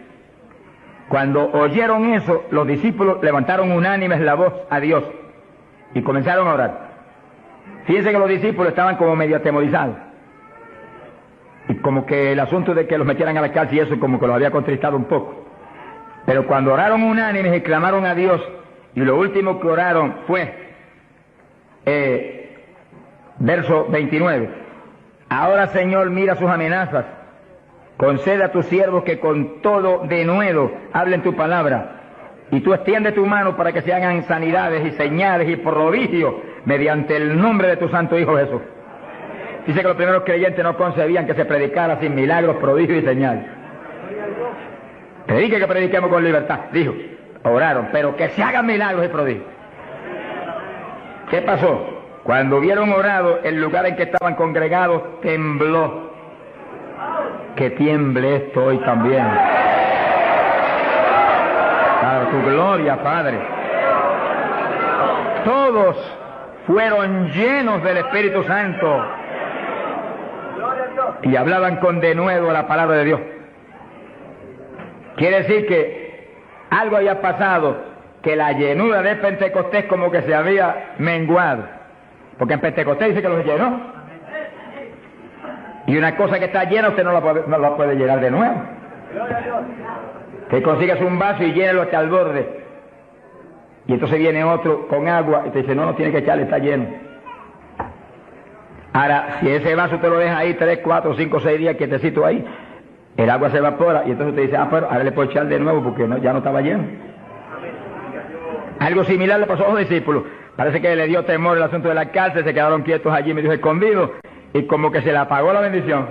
Speaker 1: Cuando oyeron eso, los discípulos levantaron unánimes la voz a Dios y comenzaron a orar. Fíjense que los discípulos estaban como medio atemorizados. Y como que el asunto de que los metieran a la cárcel y eso como que los había contristado un poco. Pero cuando oraron unánimes y clamaron a Dios, y lo último que oraron fue, verso 29, ahora Señor mira sus amenazas, concede a tus siervos que con todo denuedo hablen tu palabra, y tú extiende tu mano para que se hagan sanidades y señales y prodigios mediante el nombre de tu santo Hijo Jesús. Dice que los primeros creyentes no concebían que se predicara sin milagros, prodigios y señales. Predique que prediquemos con libertad, dijo. Oraron, pero que se hagan milagros y prodigios. ¿Qué pasó? Cuando hubieron orado, el lugar en que estaban congregados tembló. Que tiemble esto hoy también. Para tu gloria, Padre. Todos fueron llenos del Espíritu Santo y hablaban con denuedo la palabra de Dios. Quiere decir que algo había pasado, que la llenura de Pentecostés como que se había menguado, porque en Pentecostés dice que los llenó, y una cosa que está llena usted no la puede llenar de nuevo. Te consigues un vaso y llénalo hasta el borde, y entonces viene otro con agua y te dice no tiene que echarle, está lleno. Ahora, si ese vaso te lo deja ahí 3, 4, 5, 6 días quietecito ahí, el agua se evapora y entonces te dice, pero ahora le puedo echar de nuevo porque ya no estaba lleno. Algo similar le pasó a los discípulos. Parece que le dio temor el asunto de la cárcel, se quedaron quietos allí, medio escondidos, y como que se le apagó la bendición.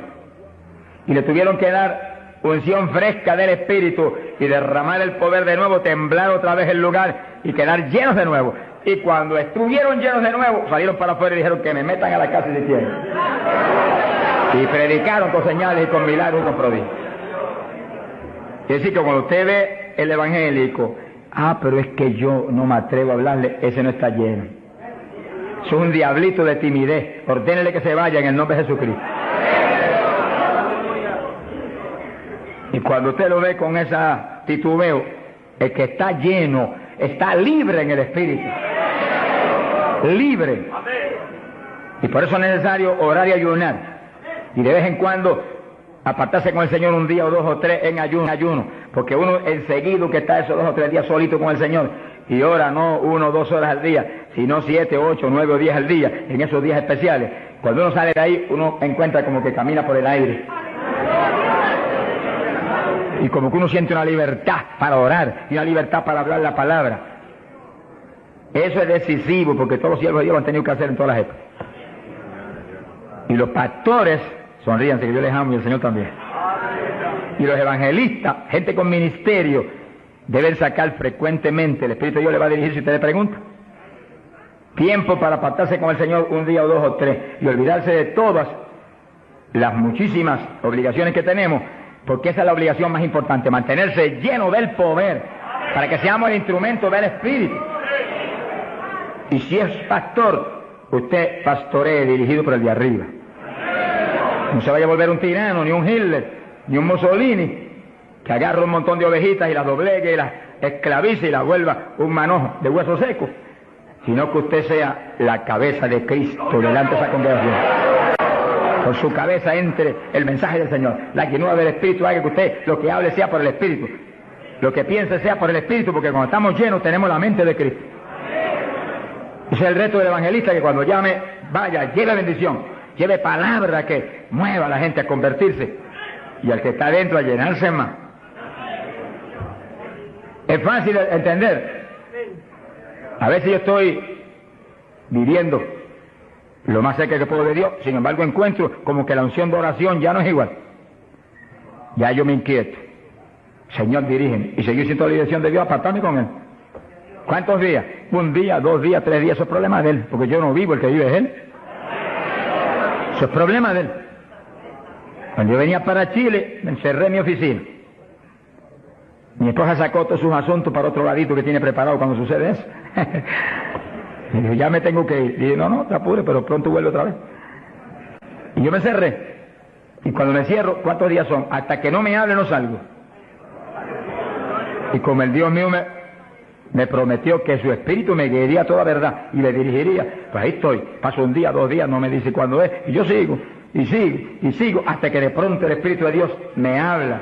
Speaker 1: Y le tuvieron que dar unción fresca del Espíritu y derramar el poder de nuevo, temblar otra vez el lugar y quedar llenos de nuevo. Y cuando estuvieron llenos de nuevo, salieron para afuera y dijeron que me metan a la casa si quieren. Y predicaron con señales y con milagros y con prodigios. Es decir, que cuando usted ve el evangélico, pero es que yo no me atrevo a hablarle, ese no está lleno. Eso es un diablito de timidez. Ordénele que se vaya en el nombre de Jesucristo. Y cuando usted lo ve con esa titubeo, el que está lleno, está libre en el Espíritu. Libre. Y por eso es necesario orar y ayunar. Y de vez en cuando apartarse con el Señor un día o 2 o 3 en ayuno. Porque uno enseguida que está esos 2 o 3 días solito con el Señor. Y ora no 1 o 2 horas al día, sino 7, 8, 9 o 10 al día, en esos días especiales. Cuando uno sale de ahí, uno encuentra como que camina por el aire. Y como que uno siente una libertad para orar y una libertad para hablar la palabra. Eso es decisivo, porque todos los siervos de Dios lo han tenido que hacer en todas las épocas. Y los pastores, sonríanse que yo les amo y el Señor también. Y los evangelistas, gente con ministerio, deben sacar frecuentemente, el Espíritu de Dios le va a dirigir si usted le pregunta. Tiempo para apartarse con el Señor un día o 2 o 3 y olvidarse de todas las muchísimas obligaciones que tenemos, porque esa es la obligación más importante, mantenerse lleno del poder, para que seamos el instrumento del Espíritu. Y si es pastor, usted pastoree dirigido por el de arriba. No se vaya a volver un tirano, ni un Hitler, ni un Mussolini, que agarre un montón de ovejitas y las doblegue y las esclavice y las vuelva un manojo de hueso seco, sino que usted sea la cabeza de Cristo delante de esa congregación. Por su cabeza entre el mensaje del Señor. La llenura del Espíritu haga que usted lo que hable sea por el Espíritu, lo que piense sea por el Espíritu, porque cuando estamos llenos tenemos la mente de Cristo. Ese es el reto del evangelista, que cuando llame, vaya, lleve bendición, lleve palabra que mueva a la gente a convertirse, y al que está adentro a llenarse más. Es fácil entender. A veces yo estoy viviendo lo más cerca que puedo de Dios, sin embargo encuentro como que la unción de oración ya no es igual. Ya yo me inquieto. Señor, dirígeme. Y seguir siendo la dirección de Dios, apartarme con Él. ¿Cuántos días? 1 día, 2 días, 3 días, eso es problema de Él, porque yo no vivo, el que vive es Él. Eso es problema de Él. Cuando yo venía para Chile, me encerré en mi oficina. Mi esposa sacó todos sus asuntos para otro ladito que tiene preparado cuando sucede eso. Y dijo, ya me tengo que ir. Y dije, no, te apures, pero pronto vuelvo otra vez. Y yo me cerré. Y cuando me cierro, ¿cuántos días son? Hasta que no me hable no salgo. Y como el Dios mío me prometió que su espíritu me guiaría a toda verdad y le dirigiría, pues ahí estoy. Paso 1 día, 2 días, no me dice cuándo es. Y yo sigo, y sigo, y sigo, hasta que de pronto el Espíritu de Dios me habla.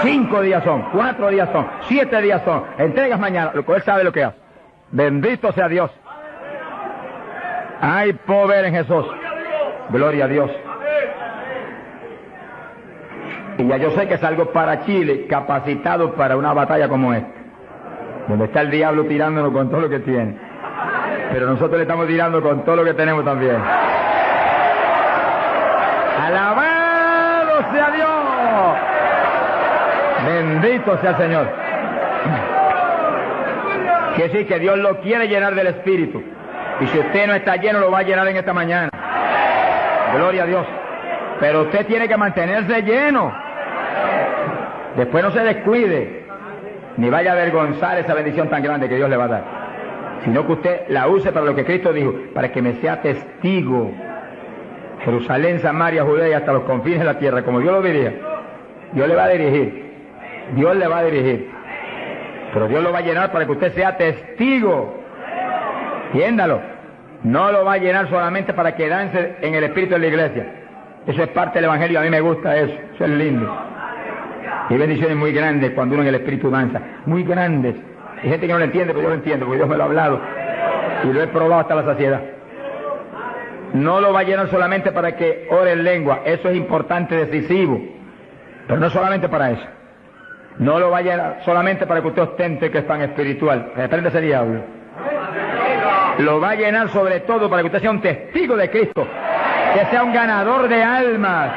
Speaker 1: 5 días son, 4 días son, 7 días son, entregas mañana, lo que Él sabe lo que hace. Bendito sea Dios. Hay poder en Jesús. Gloria a Dios. Y ya yo sé que salgo para Chile capacitado para una batalla como esta, donde está el diablo tirándonos con todo lo que tiene, pero nosotros le estamos tirando con todo lo que tenemos también. ¡Alabado sea Dios! Bendito sea el Señor. Quiere decir que Dios lo quiere llenar del Espíritu. Y si usted no está lleno, lo va a llenar en esta mañana. Gloria a Dios. Pero usted tiene que mantenerse lleno. Después no se descuide, ni vaya a avergonzar esa bendición tan grande que Dios le va a dar. Sino que usted la use para lo que Cristo dijo, para que me sea testigo. Jerusalén, Samaria, Judea y hasta los confines de la tierra, como Dios lo diría. Dios le va a dirigir. Dios le va a dirigir. Pero Dios lo va a llenar para que usted sea testigo. Entiéndalo. No lo va a llenar solamente para quedarse en el espíritu de la iglesia. Eso es parte del evangelio, a mí me gusta eso. Eso es lindo. Hay bendiciones muy grandes cuando uno en el espíritu danza. Muy grandes. Hay gente que no lo entiende, pero yo lo entiendo, porque Dios me lo ha hablado. Y lo he probado hasta la saciedad. No lo va a llenar solamente para que ore en lengua. Eso es importante, decisivo. Pero no solamente para eso. No lo va a llenar solamente para que usted ostente que es tan espiritual. Reprende ese diablo. Lo va a llenar sobre todo para que usted sea un testigo de Cristo. Que sea un ganador de almas.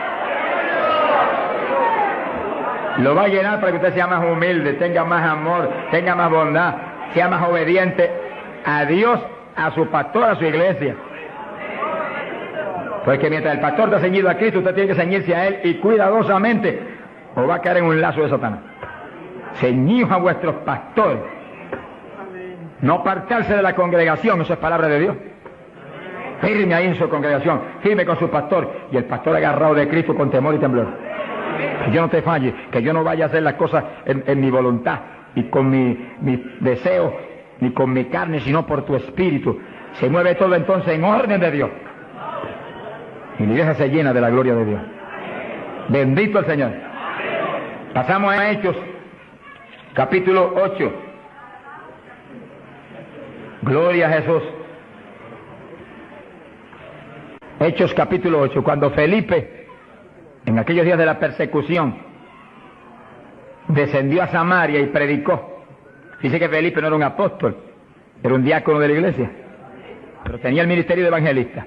Speaker 1: Lo va a llenar para que usted sea más humilde, tenga más amor, tenga más bondad, sea más obediente a Dios, a su pastor, a su iglesia. Porque mientras el pastor está ceñido a Cristo, usted tiene que ceñirse a Él y cuidadosamente, o va a caer en un lazo de Satanás. Ceñidos a vuestros pastores. No apartarse de la congregación, eso es palabra de Dios. Firme ahí en su congregación, firme con su pastor, y el pastor agarrado de Cristo con temor y temblor. Que yo no te falle, que yo no vaya a hacer las cosas en mi voluntad y con mi deseo, ni con mi carne, sino por tu espíritu. Se mueve todo entonces en orden de Dios. Y mi iglesia se llena de la gloria de Dios. Bendito el Señor. Pasamos a Hechos, capítulo 8. Gloria a Jesús. Hechos capítulo 8, cuando Felipe, en aquellos días de la persecución, descendió a Samaria y predicó. Dice que Felipe no era un apóstol, era un diácono de la iglesia, pero tenía el ministerio de evangelista.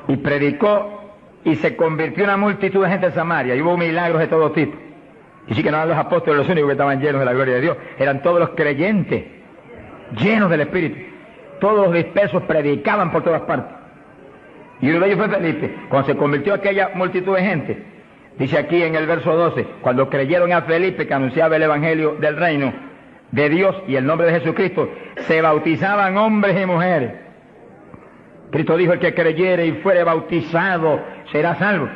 Speaker 1: Y predicó y se convirtió en una multitud de gente en Samaria, y hubo milagros de todo tipo. Y sí que no eran los apóstoles los únicos que estaban llenos de la gloria de Dios, eran todos los creyentes, llenos del Espíritu. Todos los dispersos predicaban por todas partes. Y uno de ellos fue Felipe. Cuando se convirtió aquella multitud de gente, dice aquí en el verso 12, cuando creyeron a Felipe que anunciaba el evangelio del reino de Dios y el nombre de Jesucristo, se bautizaban hombres y mujeres. Cristo dijo, el que creyere y fuere bautizado será salvo.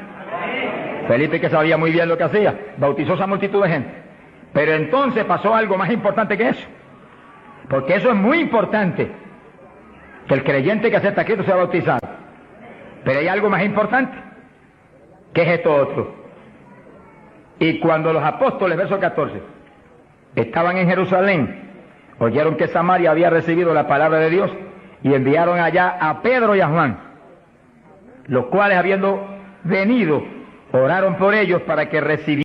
Speaker 1: Felipe, que sabía muy bien lo que hacía, bautizó esa multitud de gente. Pero entonces pasó algo más importante que eso, porque eso es muy importante, que el creyente que acepta a Cristo sea bautizado. Pero hay algo más importante, que es esto otro. Y cuando los apóstoles, verso 14, estaban en Jerusalén, oyeron que Samaria había recibido la palabra de Dios, y enviaron allá a Pedro y a Juan, los cuales, habiendo venido, oraron por ellos para que recibieran.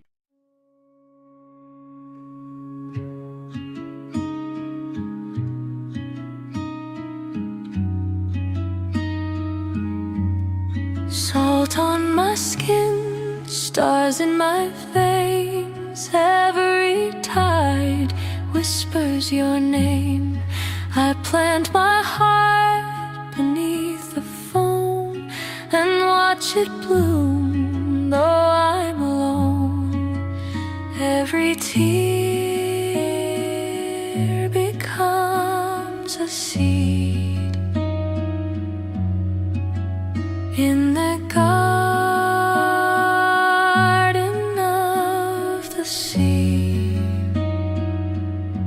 Speaker 2: Salt on my skin, stars in my veins, every tide whispers your name. I plant my heart beneath the foam and watch it bloom, though I'm alone. Every tear becomes a seed in the garden of the sea.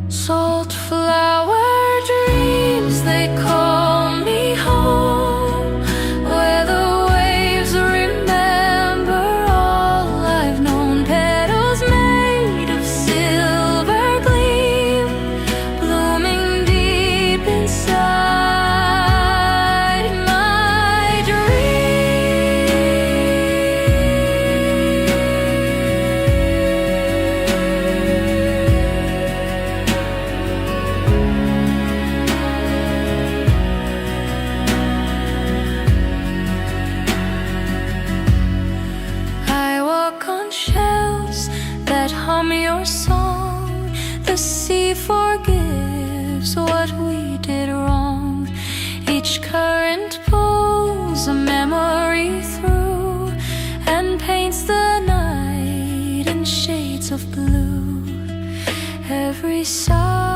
Speaker 2: Salt flower dreams, they call me home, where the waves remember all I've known. Petals made of silver gleam, blooming deep inside my dream. I walk on shells that hum your song. The sea forgives what we did wrong. Each current pulls a memory through and paints the night in shades of blue. Every sigh